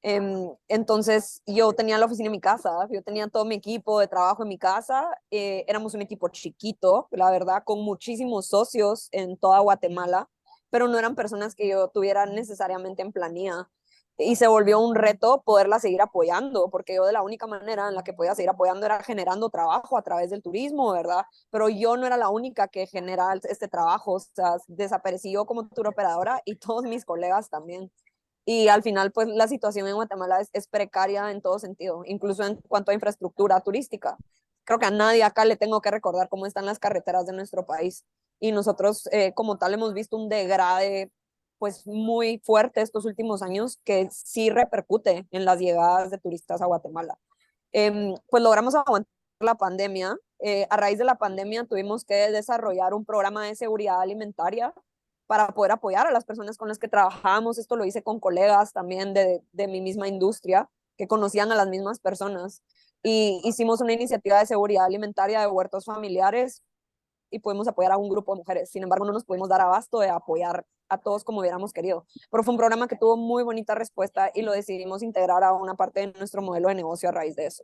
Entonces yo tenía la oficina en mi casa, yo tenía todo mi equipo de trabajo en mi casa, éramos un equipo chiquito, la verdad, con muchísimos socios en toda Guatemala, pero no eran personas que yo tuviera necesariamente en planilla. Y se volvió un reto poderla seguir apoyando, porque yo de la única manera en la que podía seguir apoyando era generando trabajo a través del turismo, ¿verdad? Pero yo no era la única que genera este trabajo, o sea, desaparecí yo como tour operadora y todos mis colegas también. Y al final, pues la situación en Guatemala es precaria en todo sentido, incluso en cuanto a infraestructura turística. Creo que a nadie acá le tengo que recordar cómo están las carreteras de nuestro país. Y nosotros, como tal, hemos visto un degrade pues muy fuerte estos últimos años que sí repercute en las llegadas de turistas a Guatemala. Pues logramos aguantar la pandemia. A raíz de la pandemia tuvimos que desarrollar un programa de seguridad alimentaria para poder apoyar a las personas con las que trabajábamos. Esto lo hice con colegas también de mi misma industria que conocían a las mismas personas. Y hicimos una iniciativa de seguridad alimentaria de huertos familiares y pudimos apoyar a un grupo de mujeres. Sin embargo, no nos pudimos dar abasto de apoyar a todos como hubiéramos querido. Pero fue un programa que tuvo muy bonita respuesta y lo decidimos integrar a una parte de nuestro modelo de negocio a raíz de eso.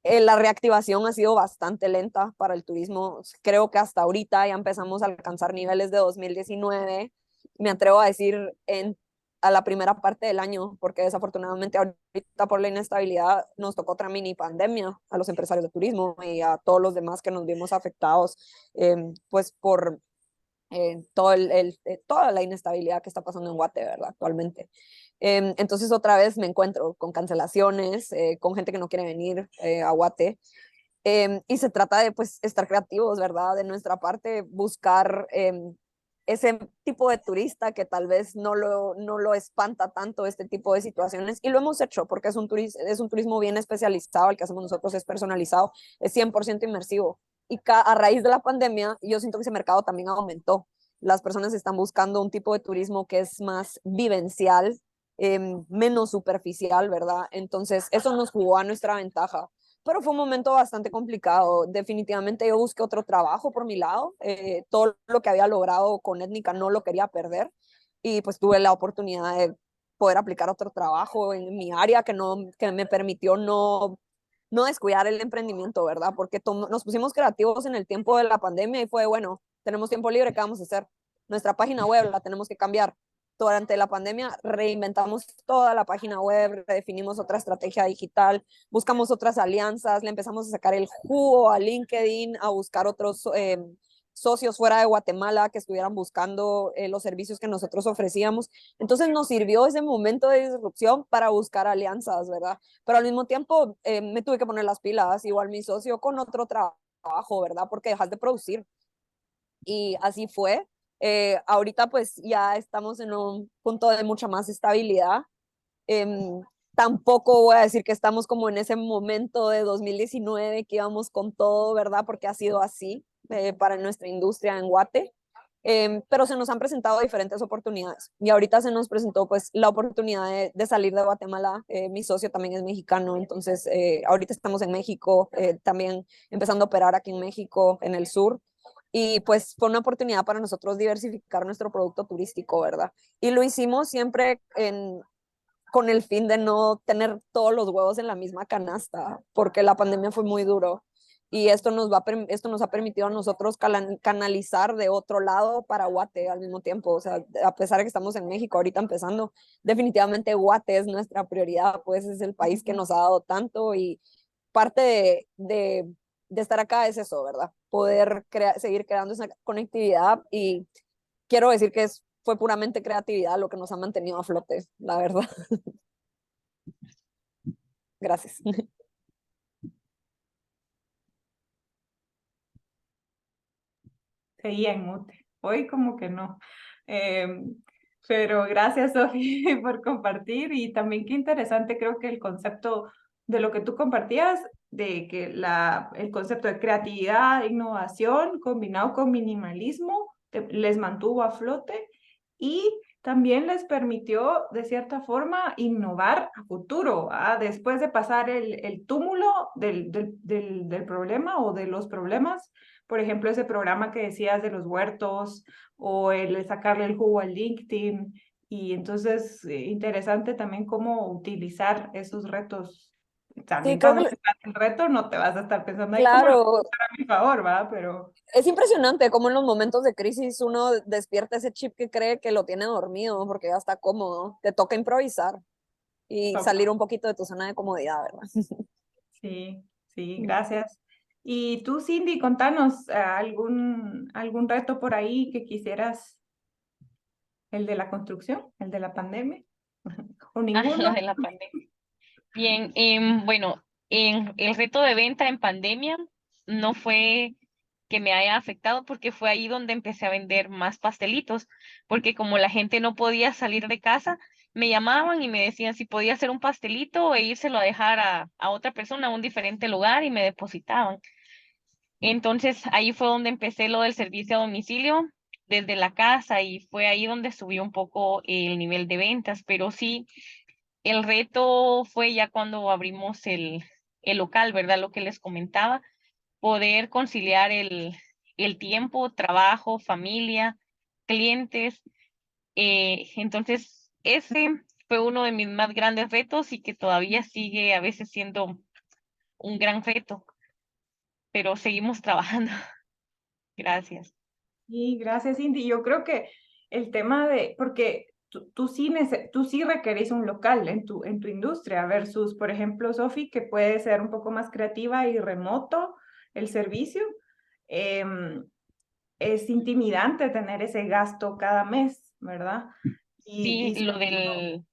La reactivación ha sido bastante lenta para el turismo. Creo que hasta ahorita ya empezamos a alcanzar niveles de 2019. Me atrevo a decir a la primera parte del año, porque desafortunadamente ahorita por la inestabilidad nos tocó otra mini pandemia a los empresarios de turismo y a todos los demás que nos vimos afectados, pues por toda la inestabilidad que está pasando en Guate, ¿verdad? Actualmente. Entonces otra vez me encuentro con cancelaciones, con gente que no quiere venir a Guate. Y se trata de pues estar creativos, ¿verdad? De nuestra parte, buscar ese tipo de turista que tal vez no lo espanta tanto este tipo de situaciones. Y lo hemos hecho porque es un turismo bien especializado, el que hacemos nosotros es personalizado, es 100% inmersivo. Y a raíz de la pandemia, yo siento que ese mercado también aumentó. Las personas están buscando un tipo de turismo que es más vivencial, menos superficial, ¿verdad? Entonces, eso nos jugó a nuestra ventaja. Pero fue un momento bastante complicado. Definitivamente yo busqué otro trabajo por mi lado. Todo lo que había logrado con Étnica no lo quería perder. Y pues tuve la oportunidad de poder aplicar otro trabajo en mi área que me permitió no descuidar el emprendimiento, ¿verdad? Porque nos pusimos creativos en el tiempo de la pandemia y fue, bueno, tenemos tiempo libre, ¿qué vamos a hacer? Nuestra página web la tenemos que cambiar. Durante la pandemia reinventamos toda la página web, redefinimos otra estrategia digital, buscamos otras alianzas, le empezamos a sacar el jugo a LinkedIn, a buscar otros socios fuera de Guatemala que estuvieran buscando los servicios que nosotros ofrecíamos. Entonces nos sirvió ese momento de disrupción para buscar alianzas, ¿verdad? Pero al mismo tiempo me tuve que poner las pilas, igual mi socio, con otro trabajo, ¿verdad? Porque dejas de producir. Y así fue. Ahorita pues ya estamos en un punto de mucha más estabilidad. Em, Tampoco voy a decir que estamos como en ese momento de 2019 que íbamos con todo, ¿verdad? Porque ha sido así para nuestra industria en Guate. Pero se nos han presentado diferentes oportunidades y ahorita se nos presentó pues la oportunidad de salir de Guatemala. Mi socio también es mexicano, entonces ahorita estamos en México, también empezando a operar aquí en México, en el sur. Y pues fue una oportunidad para nosotros diversificar nuestro producto turístico, ¿verdad? Y lo hicimos siempre con el fin de no tener todos los huevos en la misma canasta, porque la pandemia fue muy duro. Y esto nos ha permitido a nosotros canalizar de otro lado para Guate al mismo tiempo. O sea, a pesar de que estamos en México ahorita empezando, definitivamente Guate es nuestra prioridad, pues es el país que nos ha dado tanto y parte de estar acá es eso, ¿verdad? Poder seguir creando esa conectividad y quiero decir que fue puramente creatividad lo que nos ha mantenido a flote, la verdad. Gracias. Seguía en mute. Hoy como que no. Pero gracias, Sofía, por compartir y también qué interesante creo que el concepto de lo que tú compartías, de que el concepto de creatividad, innovación combinado con minimalismo les mantuvo a flote y también les permitió de cierta forma innovar a futuro, después de pasar el túmulo del problema o de los problemas. Por ejemplo, ese programa que decías de los huertos o el sacarle el jugo al LinkedIn. Y entonces, interesante también cómo utilizar esos retos. O sea, Sí, creo mientras que no te pase el reto, no te vas a estar pensando, ay, ¿cómo lo puedo claro, usar a mi favor, va? Pero es impresionante cómo en los momentos de crisis uno despierta ese chip que cree que lo tiene dormido porque ya está cómodo. Te toca improvisar y toca. salir un poquito de tu zona de comodidad, ¿verdad? Sí, sí, gracias. Y tú, Cindy, contanos algún reto por ahí que quisieras, el de la construcción, el de la pandemia, o Lo ninguno. de la pandemia. Bien, bueno, en el reto de venta en pandemia no fue que me haya afectado porque fue ahí donde empecé a vender más pastelitos, porque como la gente no podía salir de casa, me llamaban y me decían si podía hacer un pastelito e írselo a dejar a otra persona a un diferente lugar y me depositaban. Entonces ahí fue donde empecé lo del servicio a domicilio desde la casa y fue ahí donde subió un poco el nivel de ventas, pero sí. El reto fue ya cuando abrimos el local, ¿verdad? Lo que les comentaba, poder conciliar el tiempo, trabajo, familia, clientes. Entonces, ese fue uno de mis más grandes retos y que todavía sigue a veces siendo un gran reto, pero seguimos trabajando. Gracias. Y gracias, Cindy. Yo creo que el tema porque tú sí requerís un local en tu industria versus, por ejemplo, Sofi, que puede ser un poco más creativa y remoto el servicio. em, es intimidante tener ese gasto cada mes, ¿verdad? Sí, Y sobre todo,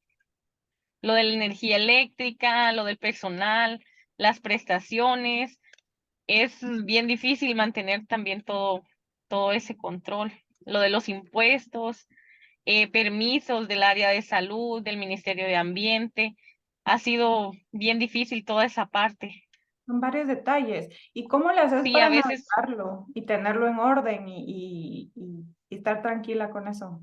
lo de la energía eléctrica, lo del personal, las prestaciones. Es bien difícil mantener también todo ese control. lo de los impuestos, permisos del área de salud, del Ministerio de Ambiente. Ha sido bien difícil toda esa parte. Son varios detalles. ¿Y cómo le haces Sí, a para veces navegarlo y tenerlo en orden y estar tranquila con eso?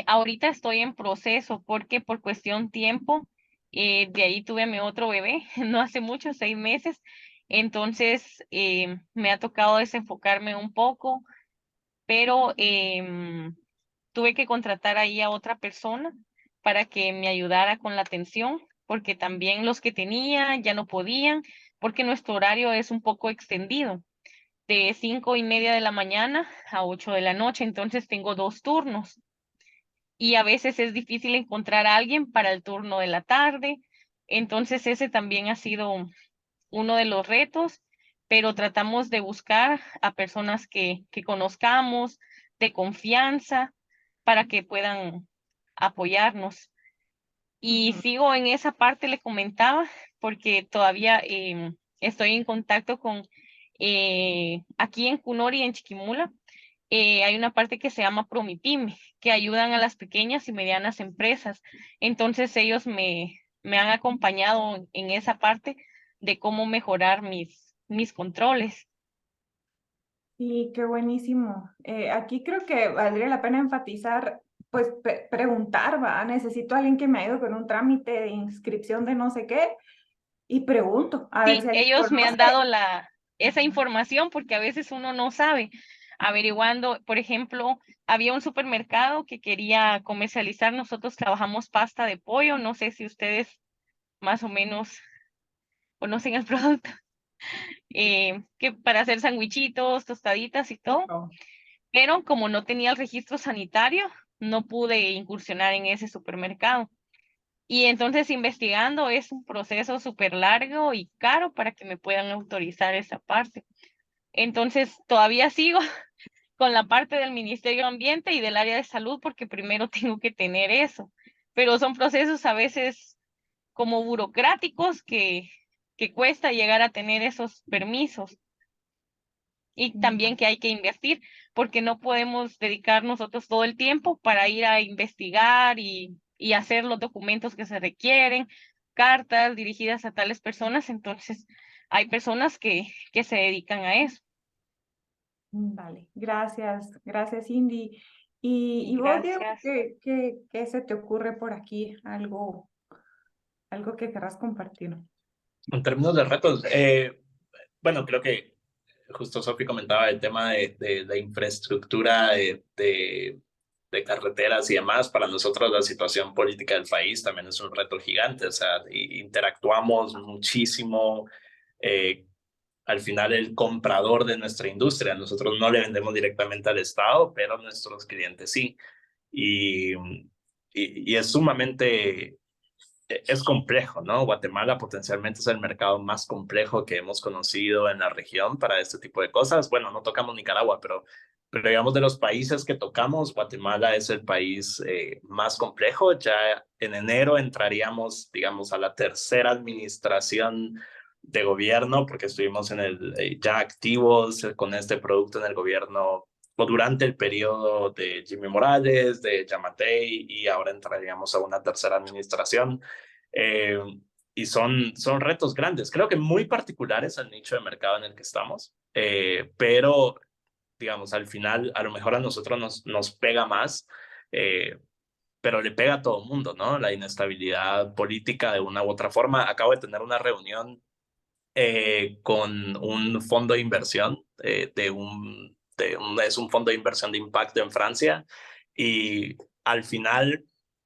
ahorita estoy en proceso porque por cuestión tiempo, de ahí tuve a mi otro bebé, no hace mucho, 6 meses. Entonces me ha tocado desenfocarme un poco, pero tuve que contratar ahí a otra persona para que me ayudara con la atención, porque también los que tenía ya no podían, porque nuestro horario es un poco extendido, de 5:30 de la mañana a 8 de la noche, entonces tengo 2 turnos y a veces es difícil encontrar a alguien para el turno de la tarde, entonces ese también ha sido uno de los retos, pero tratamos de buscar a personas que conozcamos, de confianza, para que puedan apoyarnos. Y Ujú. sigo en esa parte, le comentaba, porque todavía estoy en contacto con, aquí en Cunori, en Chiquimula, hay una parte que se llama Promipyme, que ayudan a las pequeñas y medianas empresas. Entonces ellos me han acompañado en esa parte de cómo mejorar mis controles. Sí, qué buenísimo. Aquí creo que valdría la pena enfatizar, pues preguntar, ¿va? Necesito a alguien que me ayude con un trámite de inscripción de no sé qué y pregunto, a ver Sí, si alguien ellos me han conoce. dado esa información porque a veces uno no sabe. Averiguando, por ejemplo, había un supermercado que quería comercializar, nosotros trabajamos pasta de pollo, no sé si ustedes más o menos conocen el producto, que para hacer sandwichitos, tostaditas y todo, No. pero como no tenía el registro sanitario, no pude incursionar en ese supermercado. Y entonces investigando es un proceso súper largo y caro para que me puedan autorizar esa parte. Entonces todavía sigo con la parte del Ministerio de Ambiente y del área de salud porque primero tengo que tener eso. Pero son procesos a veces como burocráticos que cuesta llegar a tener esos permisos. Y también que hay que invertir, porque no podemos dedicar nosotros todo el tiempo para ir a investigar y hacer los documentos que se requieren, cartas dirigidas a tales personas. Entonces, hay personas que se dedican a eso. Vale, gracias Cindy. Y vos, Diego, Gracias. ¿qué se te ocurre por aquí? Algo que querrás compartir. En términos de retos, bueno, creo que justo Sofi comentaba el tema de infraestructura, de carreteras y demás. Para nosotros la situación política del país también es un reto gigante, o sea, interactuamos muchísimo. eh, Al final el comprador de nuestra industria, nosotros no le vendemos directamente al Estado, pero nuestros clientes sí. Y, y es sumamente es complejo, ¿no? Guatemala potencialmente es el mercado más complejo que hemos conocido en la región para este tipo de cosas. Bueno, no tocamos Nicaragua, pero digamos de los países que tocamos, Guatemala es el país más complejo. Ya en enero entraríamos, digamos, a la tercera administración de gobierno, porque estuvimos en ya activos con este producto en el gobierno o durante el periodo de Jimmy Morales, de Yamatei, y ahora entraríamos a una tercera administración. Eh, y son retos grandes, creo que muy particulares al nicho de mercado en el que estamos, pero digamos, al final a lo mejor a nosotros nos pega más, eh, pero le pega a todo el mundo, ¿no? La inestabilidad política de una u otra forma. Acabo de tener una reunión con un fondo de inversión, es un fondo de inversión de impacto en Francia, y al final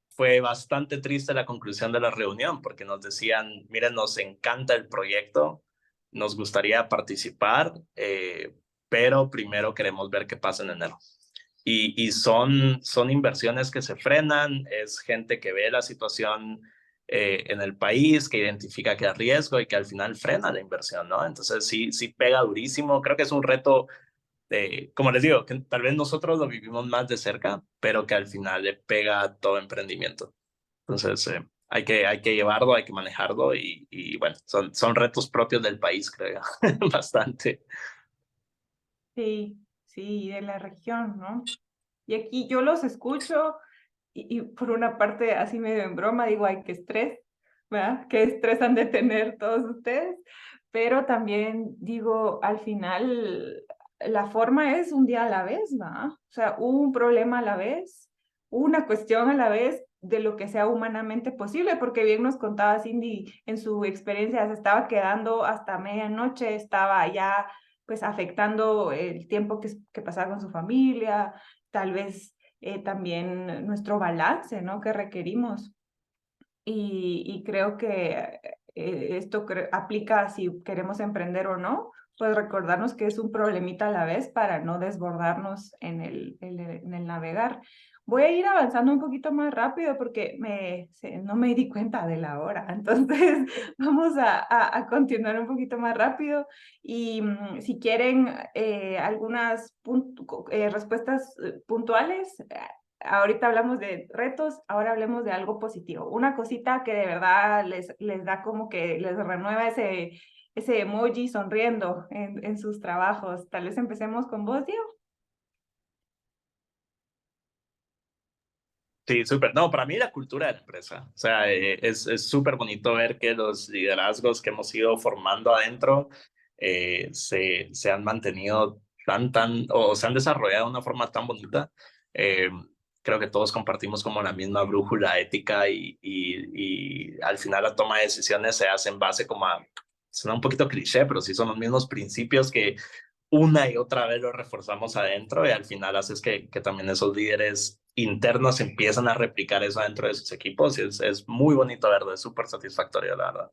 fue bastante triste la conclusión de la reunión porque nos decían, miren, nos encanta el proyecto, nos gustaría participar, pero primero queremos ver qué pasa en enero. Y son inversiones que se frenan, es gente que ve la situación en el país, que identifica que hay riesgo y que al final frena la inversión, ¿no? Entonces sí pega durísimo. Creo que es un reto, como les digo, que tal vez nosotros lo vivimos más de cerca, pero que al final le pega a todo emprendimiento. Entonces hay que llevarlo, hay que manejarlo y bueno, son retos propios del país, creo, bastante. Sí, sí, de la región, ¿no? Y aquí yo los escucho y por una parte, así medio en broma, digo, ay, qué estrés, ¿verdad? Qué estrés han de tener todos ustedes, pero también digo, al final, la forma es un día a la vez, ¿va? O sea, un problema a la vez, una cuestión a la vez de lo que sea humanamente posible, porque bien nos contaba Cindy en su experiencia, se estaba quedando hasta medianoche, estaba ya pues afectando el tiempo que pasaba con su familia, tal vez también nuestro balance, ¿no? Que requerimos. Y creo que esto aplica si queremos emprender o no, pues recordarnos que es un problemita a la vez para no desbordarnos en el navegar. Voy a ir avanzando un poquito más rápido porque no me di cuenta de la hora. Entonces, vamos a continuar un poquito más rápido. Y si quieren algunas respuestas puntuales, ahorita hablamos de retos, ahora hablemos de algo positivo. Una cosita que de verdad les da como que les renueva ese emoji sonriendo en sus trabajos. Tal vez empecemos con vos, Diego. Sí, súper. No, para mí la cultura de la empresa. O sea, es súper bonito ver que los liderazgos que hemos ido formando adentro se han mantenido o se han desarrollado de una forma tan bonita. Eh, Creo que todos compartimos como la misma brújula ética y al final la toma de decisiones se hace en base como a, suena un poquito cliché, pero sí son los mismos principios que una y otra vez lo reforzamos adentro y al final haces que también esos líderes internos empiezan a replicar eso dentro de sus equipos y es muy bonito verlo, es súper satisfactorio, la verdad.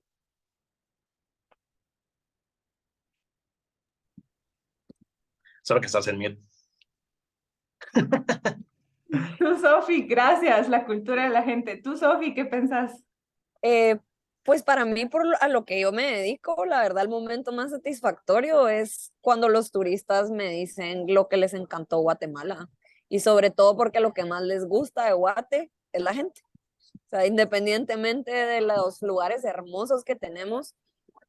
Solo que estás en mute. Tú, Sofi, gracias, la cultura de la gente. Tú, Sofi, ¿qué pensás? Eh, pues para mí, a lo que yo me dedico, la verdad, el momento más satisfactorio es cuando los turistas me dicen lo que les encantó Guatemala. Y sobre todo porque lo que más les gusta de Guate es la gente. O sea, independientemente de los lugares hermosos que tenemos,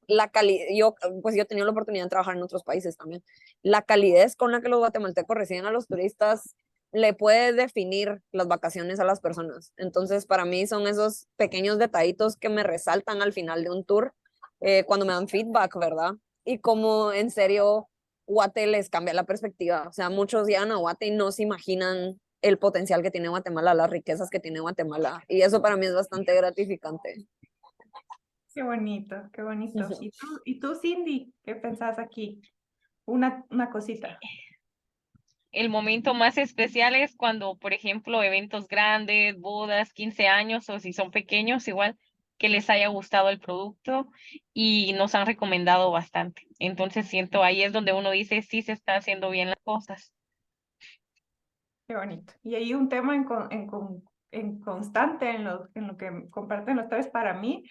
pues yo he tenido la oportunidad de trabajar en otros países también. La calidez con la que los guatemaltecos reciben a los turistas le puede definir las vacaciones a las personas. Entonces, para mí son esos pequeños detallitos que me resaltan al final de un tour, cuando me dan feedback, ¿verdad? Y como en serio Guate les cambia la perspectiva. O sea, muchos llegan a Guate y no se imaginan el potencial que tiene Guatemala, las riquezas que tiene Guatemala. Y eso para mí es bastante gratificante. Qué bonito, qué bonito. Ujú. ¿Y tú, Cindy, qué pensás aquí? Una cosita. El momento más especial es cuando, por ejemplo, eventos grandes, bodas, 15 años o si son pequeños, igual que les haya gustado el producto y nos han recomendado bastante. Entonces siento ahí es donde uno dice, sí se está haciendo bien las cosas. Qué bonito. Y ahí un tema en constante en lo que comparten los tres para mí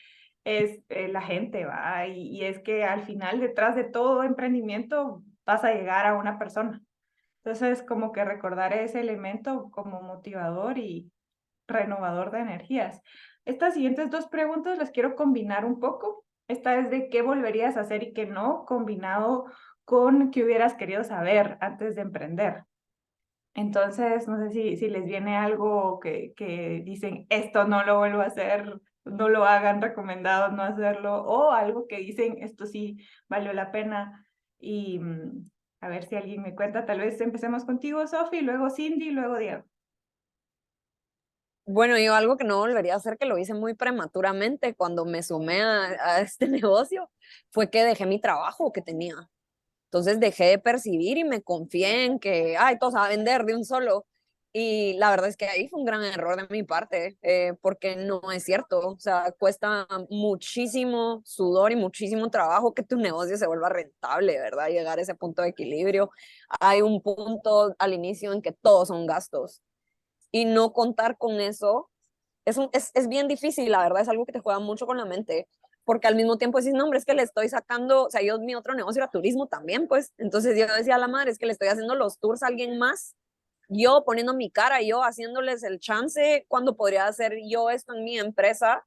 es la gente, ¿va? Y es que al final detrás de todo emprendimiento vas a llegar a una persona. Entonces, como que recordar ese elemento como motivador y renovador de energías. Estas siguientes dos preguntas las quiero combinar un poco. Esta es de qué volverías a hacer y qué no, combinado con qué hubieras querido saber antes de emprender. Entonces, no sé si les viene algo que dicen, esto no lo vuelvo a hacer, no lo hagan, recomendado no hacerlo, o algo que dicen, esto sí valió la pena. Y a ver si alguien me cuenta, tal vez empecemos contigo, Sofi, luego Cindy, luego Diego. Bueno, yo algo que no volvería a hacer, que lo hice muy prematuramente cuando me sumé a este negocio, fue que dejé mi trabajo que tenía. Entonces dejé de percibir y me confié en que, ay, todo se va a vender de un solo. Y la verdad es que ahí fue un gran error de mi parte, porque no es cierto. O sea, cuesta muchísimo sudor y muchísimo trabajo que tu negocio se vuelva rentable, ¿verdad? Llegar a ese punto de equilibrio. Hay un punto al inicio en que todos son gastos y no contar con eso es bien difícil, la verdad, es algo que te juega mucho con la mente, porque al mismo tiempo decís, no, hombre, es que le estoy sacando, o sea, yo mi otro negocio era turismo también, pues, entonces yo decía a la madre, es que le estoy haciendo los tours a alguien más, yo poniendo mi cara, yo haciéndoles el chance, cuando podría hacer yo esto en mi empresa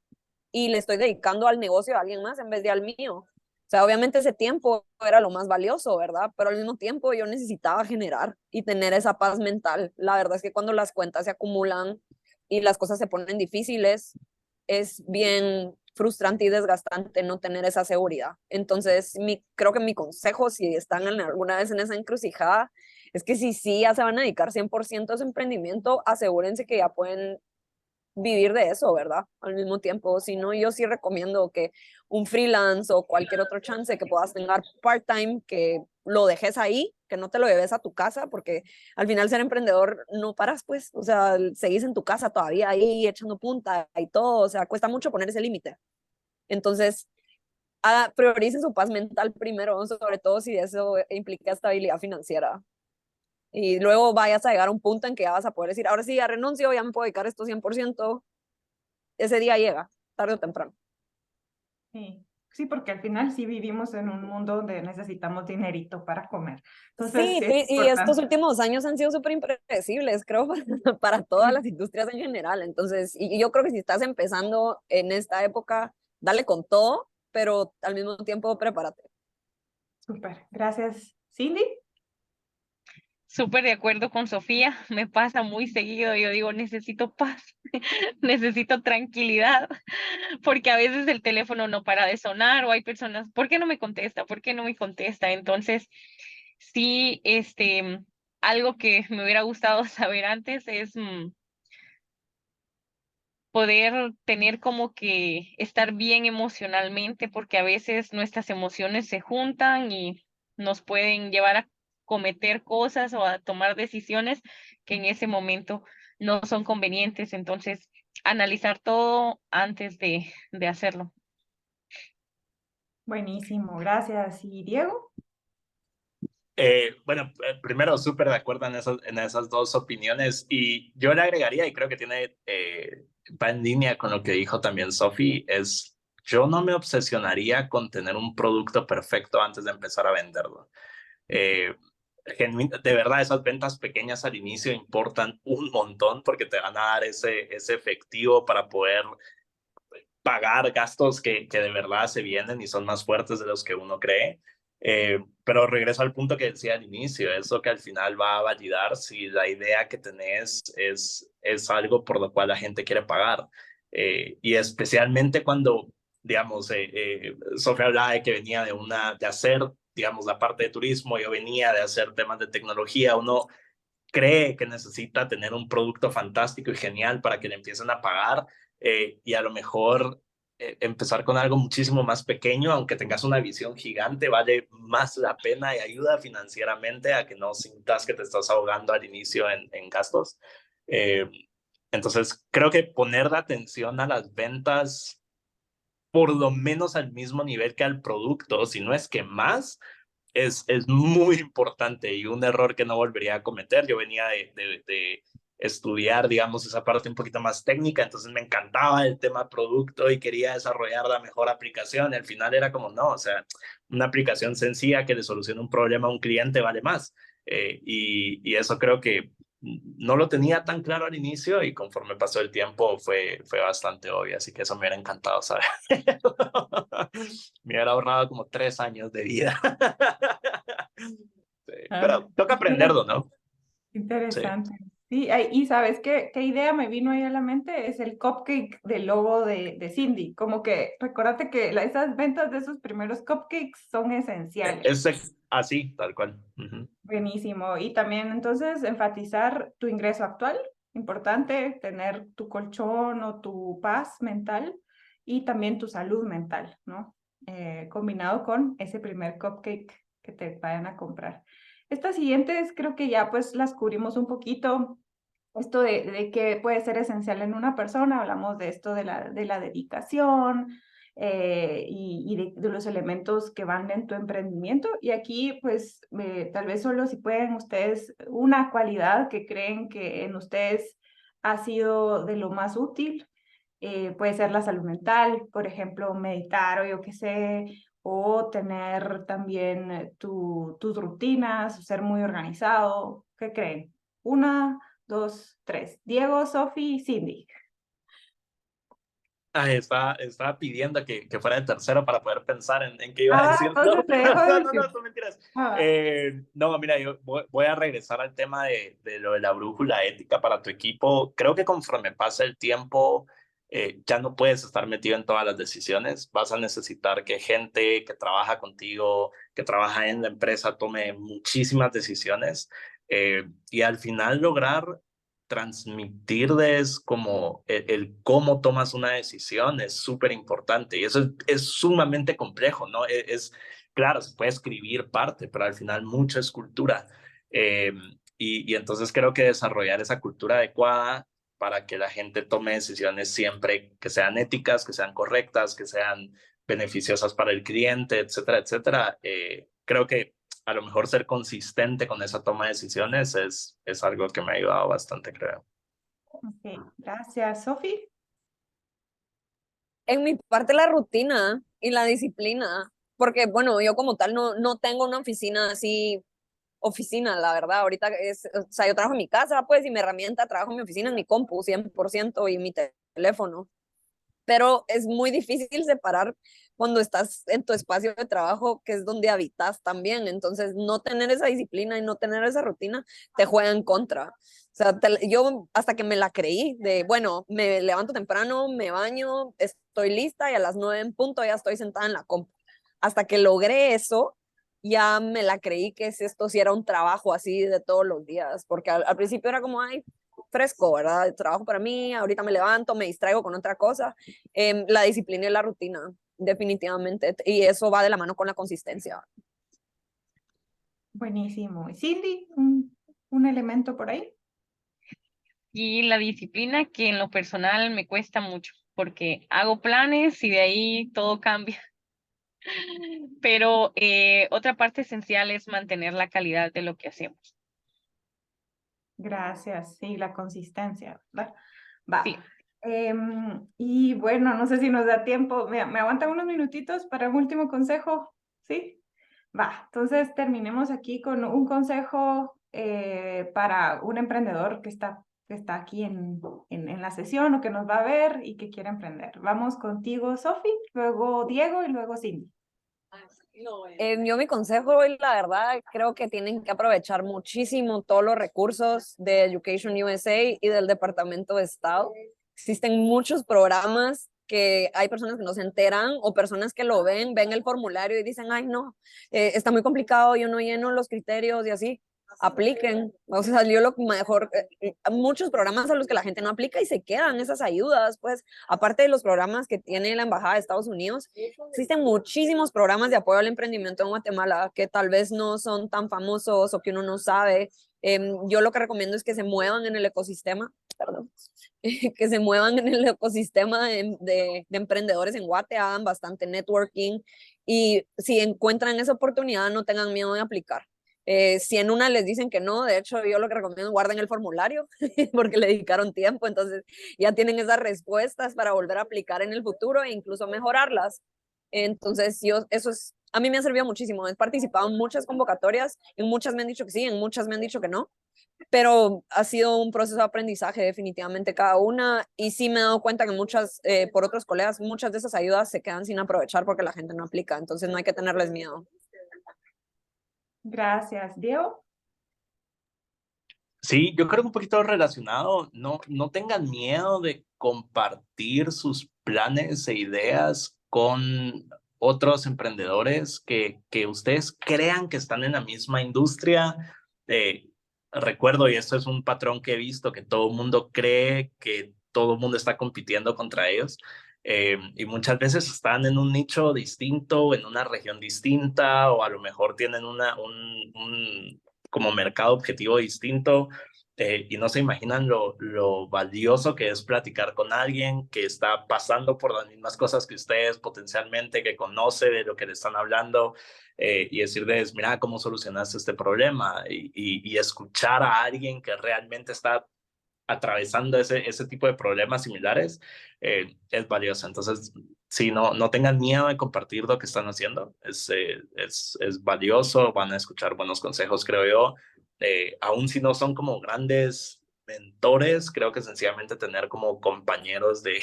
y le estoy dedicando al negocio de alguien más en vez de al mío. O sea, obviamente ese tiempo era lo más valioso, ¿verdad? Pero al mismo tiempo yo necesitaba generar y tener esa paz mental. La verdad es que cuando las cuentas se acumulan y las cosas se ponen difíciles, es bien frustrante y desgastante no tener esa seguridad. Entonces, creo que mi consejo, si están alguna vez en esa encrucijada, es que si sí ya se van a dedicar 100% a ese emprendimiento, asegúrense que ya pueden vivir de eso, ¿verdad? Al mismo tiempo, si no, yo sí recomiendo que un freelance o cualquier otro chance que puedas tener part-time, que lo dejes ahí, que no te lo lleves a tu casa, porque al final ser emprendedor no paras, pues, o sea, seguís en tu casa todavía ahí echando punta y todo, o sea, cuesta mucho poner ese límite. Entonces, prioricen su paz mental primero, sobre todo si eso implica estabilidad financiera. Y luego vayas a llegar a un punto en que ya vas a poder decir, ahora sí, ya renuncio, ya me puedo dedicar esto 100%. Ese día llega, tarde o temprano. Sí. Sí, porque al final sí vivimos en un mundo donde necesitamos dinerito para comer. Entonces, Sí, sí es y estos importante. últimos años han sido súper impredecibles, creo, para todas las industrias en general. Entonces, y yo creo que si estás empezando en esta época, dale con todo, pero al mismo tiempo prepárate. Súper. Gracias, Cindy. Súper de acuerdo con Sofía, me pasa muy seguido, yo digo, necesito paz, necesito tranquilidad, porque a veces el teléfono no para de sonar o hay personas, ¿por qué no me contesta? ¿Por qué no me contesta? Entonces, sí, algo que me hubiera gustado saber antes es poder tener como que estar bien emocionalmente, porque a veces nuestras emociones se juntan y nos pueden llevar a cometer cosas o a tomar decisiones que en ese momento no son convenientes. Entonces, analizar todo antes de hacerlo. Buenísimo, gracias. ¿Y Diego? Bueno, primero súper de acuerdo en esas dos opiniones y yo le agregaría, y creo que va en línea con lo que dijo también Sophie, es yo no me obsesionaría con tener un producto perfecto antes de empezar a venderlo. Eh, de verdad, esas ventas pequeñas al inicio importan un montón porque te van a dar ese efectivo para poder pagar gastos que de verdad se vienen y son más fuertes de los que uno cree. Pero regreso al punto que decía al inicio, eso que al final va a validar si la idea que tenés es algo por lo cual la gente quiere pagar. Y especialmente cuando, digamos, Sofía hablaba de que venía de hacer, digamos, la parte de turismo, yo venía de hacer temas de tecnología, uno cree que necesita tener un producto fantástico y genial para que le empiecen a pagar y a lo mejor empezar con algo muchísimo más pequeño, aunque tengas una visión gigante, vale más la pena y ayuda financieramente a que no sintas que te estás ahogando al inicio en gastos. Eh, entonces, creo que poner la atención a las ventas por lo menos al mismo nivel que al producto, si no es que más, es muy importante y un error que no volvería a cometer. Yo venía de estudiar, digamos, esa parte un poquito más técnica, entonces me encantaba el tema producto y quería desarrollar la mejor aplicación. Y al final era como, no, o sea, una aplicación sencilla que le solucione un problema a un cliente vale más. Y eso creo que no lo tenía tan claro al inicio y conforme pasó el tiempo fue bastante obvio, así que eso me hubiera encantado saber. Me hubiera ahorrado como 3 años de vida. Sí, Ah, pero toca aprenderlo, ¿no? Sí. interesante. Sí, y ¿sabes qué idea me vino ahí a la mente? Es el cupcake del logo de Cindy. Como que, recuérdate que esas ventas de esos primeros cupcakes son esenciales. Es así, tal cual. Ujú. Buenísimo. Y también entonces enfatizar tu ingreso actual, importante tener tu colchón o tu paz mental y también tu salud mental, ¿no? Combinado con ese primer cupcake que te vayan a comprar. Estas siguientes creo que ya pues las cubrimos un poquito. Esto de que puede ser esencial en una persona, hablamos de esto de la dedicación, y de los elementos que van en tu emprendimiento. Y aquí, pues, tal vez solo si pueden ustedes, una cualidad que creen que en ustedes ha sido de lo más útil, puede ser la salud mental, por ejemplo, meditar o yo qué sé, o tener también tus rutinas, ser muy organizado. ¿Qué creen? Una, dos, tres. Diego, Sofi, Cindy. Estaba pidiendo que fuera el tercero para poder pensar en qué iba a decir. Entonces te dejo No, decir. son mentiras. Ah, No, mira, yo voy a regresar al tema de lo de la brújula ética para tu equipo. Creo que conforme pasa el tiempo, ya no puedes estar metido en todas las decisiones. Vas a necesitar que gente que trabaja contigo, que trabaja en la empresa, tome muchísimas decisiones y al final lograr transmitirles como el cómo tomas una decisión es súper importante y eso es sumamente complejo, ¿no? Claro, se puede escribir parte, pero al final mucho es cultura. Eh, y entonces creo que desarrollar esa cultura adecuada para que la gente tome decisiones siempre que sean éticas, que sean correctas, que sean beneficiosas para el cliente, etcétera, etcétera. Creo que a lo mejor ser consistente con esa toma de decisiones es algo que me ha ayudado bastante, creo. ok, gracias. Sofi. En mi parte la rutina y la disciplina, porque bueno, yo como tal no tengo una oficina así, oficina, la verdad, ahorita o sea, yo trabajo en mi casa, pues, y mi herramienta, trabajo en mi oficina, en mi compu, 100% y mi teléfono, pero es muy difícil separar cuando estás en tu espacio de trabajo, que es donde habitas también. Entonces, no tener esa disciplina y no tener esa rutina te juega en contra. O sea, yo hasta que me la creí de, bueno, me levanto temprano, me baño, estoy lista y a las 9 en punto ya estoy sentada en la compu. Hasta que logré eso, ya me la creí que esto sí era un trabajo así de todos los días, porque al principio era como, ay, fresco, ¿verdad? Trabajo para mí, ahorita me levanto, me distraigo con otra cosa. La disciplina y la rutina, definitivamente, y eso va de la mano con la consistencia. Buenísimo. ¿Y Cindy? Un elemento por ahí? Y la disciplina que en lo personal me cuesta mucho, porque hago planes y de ahí todo cambia. Pero otra parte esencial es mantener la calidad de lo que hacemos. Gracias. Sí, la consistencia, ¿verdad? Sí. Va. Y bueno, no sé si nos da tiempo. ¿Me aguantan unos minutitos para un último consejo? ¿Sí? Va. Entonces terminemos aquí con un consejo para un emprendedor que está aquí en la sesión o que nos va a ver y que quiere emprender. Vamos contigo, Sofi, luego Diego y luego Cindy. Yo mi consejo, y la verdad, creo que tienen que aprovechar muchísimo todos los recursos de Education USA y del Departamento de Estado. Existen muchos programas que hay personas que no se enteran o personas que lo ven el formulario y dicen, ay, no, está muy complicado, yo no lleno los criterios y así. Apliquen, o sea, salió lo mejor, muchos programas a los que la gente no aplica y se quedan esas ayudas, pues, aparte de los programas que tiene la Embajada de Estados Unidos, existen muchísimos programas de apoyo al emprendimiento en Guatemala que tal vez no son tan famosos o que uno no sabe. Yo lo que recomiendo es que se muevan en el ecosistema, perdón, que se muevan en el ecosistema de emprendedores en Guate, hagan bastante networking y si encuentran esa oportunidad no tengan miedo de aplicar. Si en una les dicen que no, de hecho yo lo que recomiendo es guarden el formulario porque le dedicaron tiempo, entonces ya tienen esas respuestas para volver a aplicar en el futuro e incluso mejorarlas. Entonces a mí me ha servido muchísimo, he participado en muchas convocatorias, en muchas me han dicho que sí, en muchas me han dicho que no, pero ha sido un proceso de aprendizaje definitivamente cada una y sí me he dado cuenta que por otros colegas, muchas de esas ayudas se quedan sin aprovechar porque la gente no aplica, entonces no hay que tenerles miedo. Gracias, Diego. Sí, yo creo que un poquito relacionado, no tengan miedo de compartir sus planes e ideas con otros emprendedores que ustedes crean que están en la misma industria. Recuerdo, y esto es un patrón que he visto, que todo el mundo cree que todo el mundo está compitiendo contra ellos. Y muchas veces están en un nicho distinto, en una región distinta, o a lo mejor tienen un como mercado objetivo distinto y no se imaginan lo valioso que es platicar con alguien que está pasando por las mismas cosas que ustedes potencialmente, que conoce de lo que le están hablando y decirles, mira, ¿cómo solucionaste este problema? Y escuchar a alguien que realmente está atravesando ese tipo de problemas similares es valioso. Entonces, sí, no tengan miedo de compartir lo que están haciendo. Es valioso, van a escuchar buenos consejos, creo yo. Aún si no son como grandes mentores, creo que sencillamente tener como compañeros de,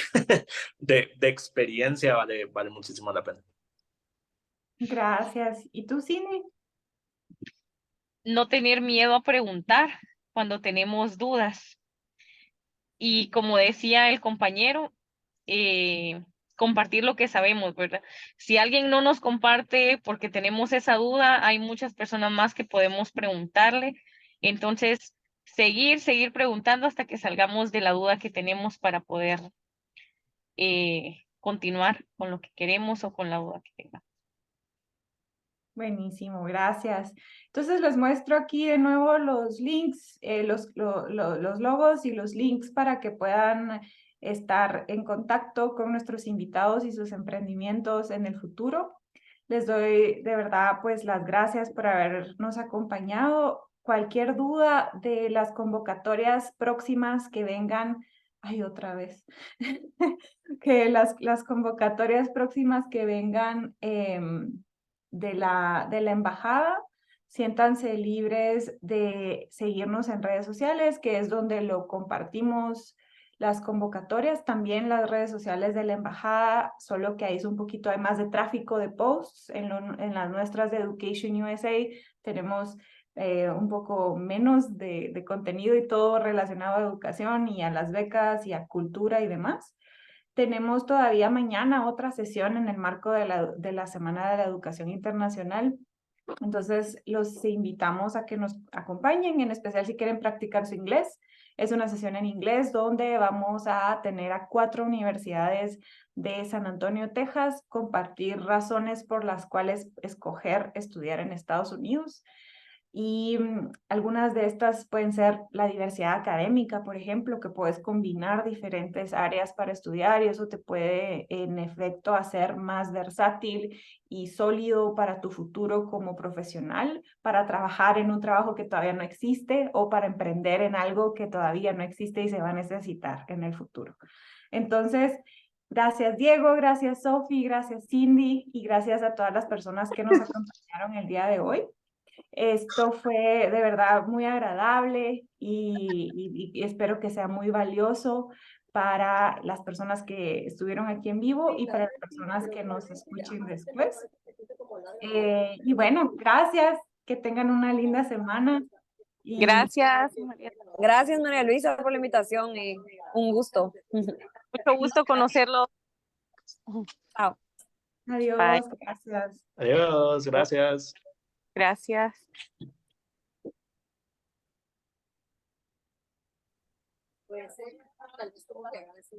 de experiencia vale muchísimo la pena. Gracias. ¿Y tú, Cindy? No tener miedo a preguntar cuando tenemos dudas. Y como decía el compañero, compartir lo que sabemos, ¿verdad? Si alguien no nos comparte porque tenemos esa duda, hay muchas personas más que podemos preguntarle. Entonces, seguir preguntando hasta que salgamos de la duda que tenemos para poder continuar con lo que queremos o con la duda que tengamos. Buenísimo, gracias. Entonces les muestro aquí de nuevo los links, los logos y los links para que puedan estar en contacto con nuestros invitados y sus emprendimientos en el futuro. Les doy de verdad pues las gracias por habernos acompañado. Cualquier duda de las convocatorias próximas que vengan, ay, otra vez, que las convocatorias próximas que vengan de la embajada, siéntanse libres de seguirnos en redes sociales, que es donde lo compartimos las convocatorias, también las redes sociales de la embajada, solo que ahí es un poquito, hay más de tráfico de posts, en las nuestras de Education USA tenemos un poco menos de contenido y todo relacionado a educación y a las becas y a cultura y demás. Tenemos todavía mañana otra sesión en el marco de la Semana de la Educación Internacional. Entonces, los invitamos a que nos acompañen, en especial si quieren practicar su inglés. Es una sesión en inglés donde vamos a tener a 4 universidades de San Antonio, Texas, compartir razones por las cuales escoger estudiar en Estados Unidos. Y algunas de estas pueden ser la diversidad académica, por ejemplo, que puedes combinar diferentes áreas para estudiar y eso te puede, en efecto, hacer más versátil y sólido para tu futuro como profesional, para trabajar en un trabajo que todavía no existe o para emprender en algo que todavía no existe y se va a necesitar en el futuro. Entonces, gracias Diego, gracias Sophie, gracias Cindy y gracias a todas las personas que nos acompañaron el día de hoy. Esto fue de verdad muy agradable y espero que sea muy valioso para las personas que estuvieron aquí en vivo y para las personas que nos escuchen después. Y bueno, gracias, que tengan una linda semana. Y Gracias, Gracias, María Luisa, por la invitación y un gusto. mucho gusto conocerlo. Chao. adiós, gracias. Adiós, gracias. Gracias. Puede ser, tal vez como que hagan así.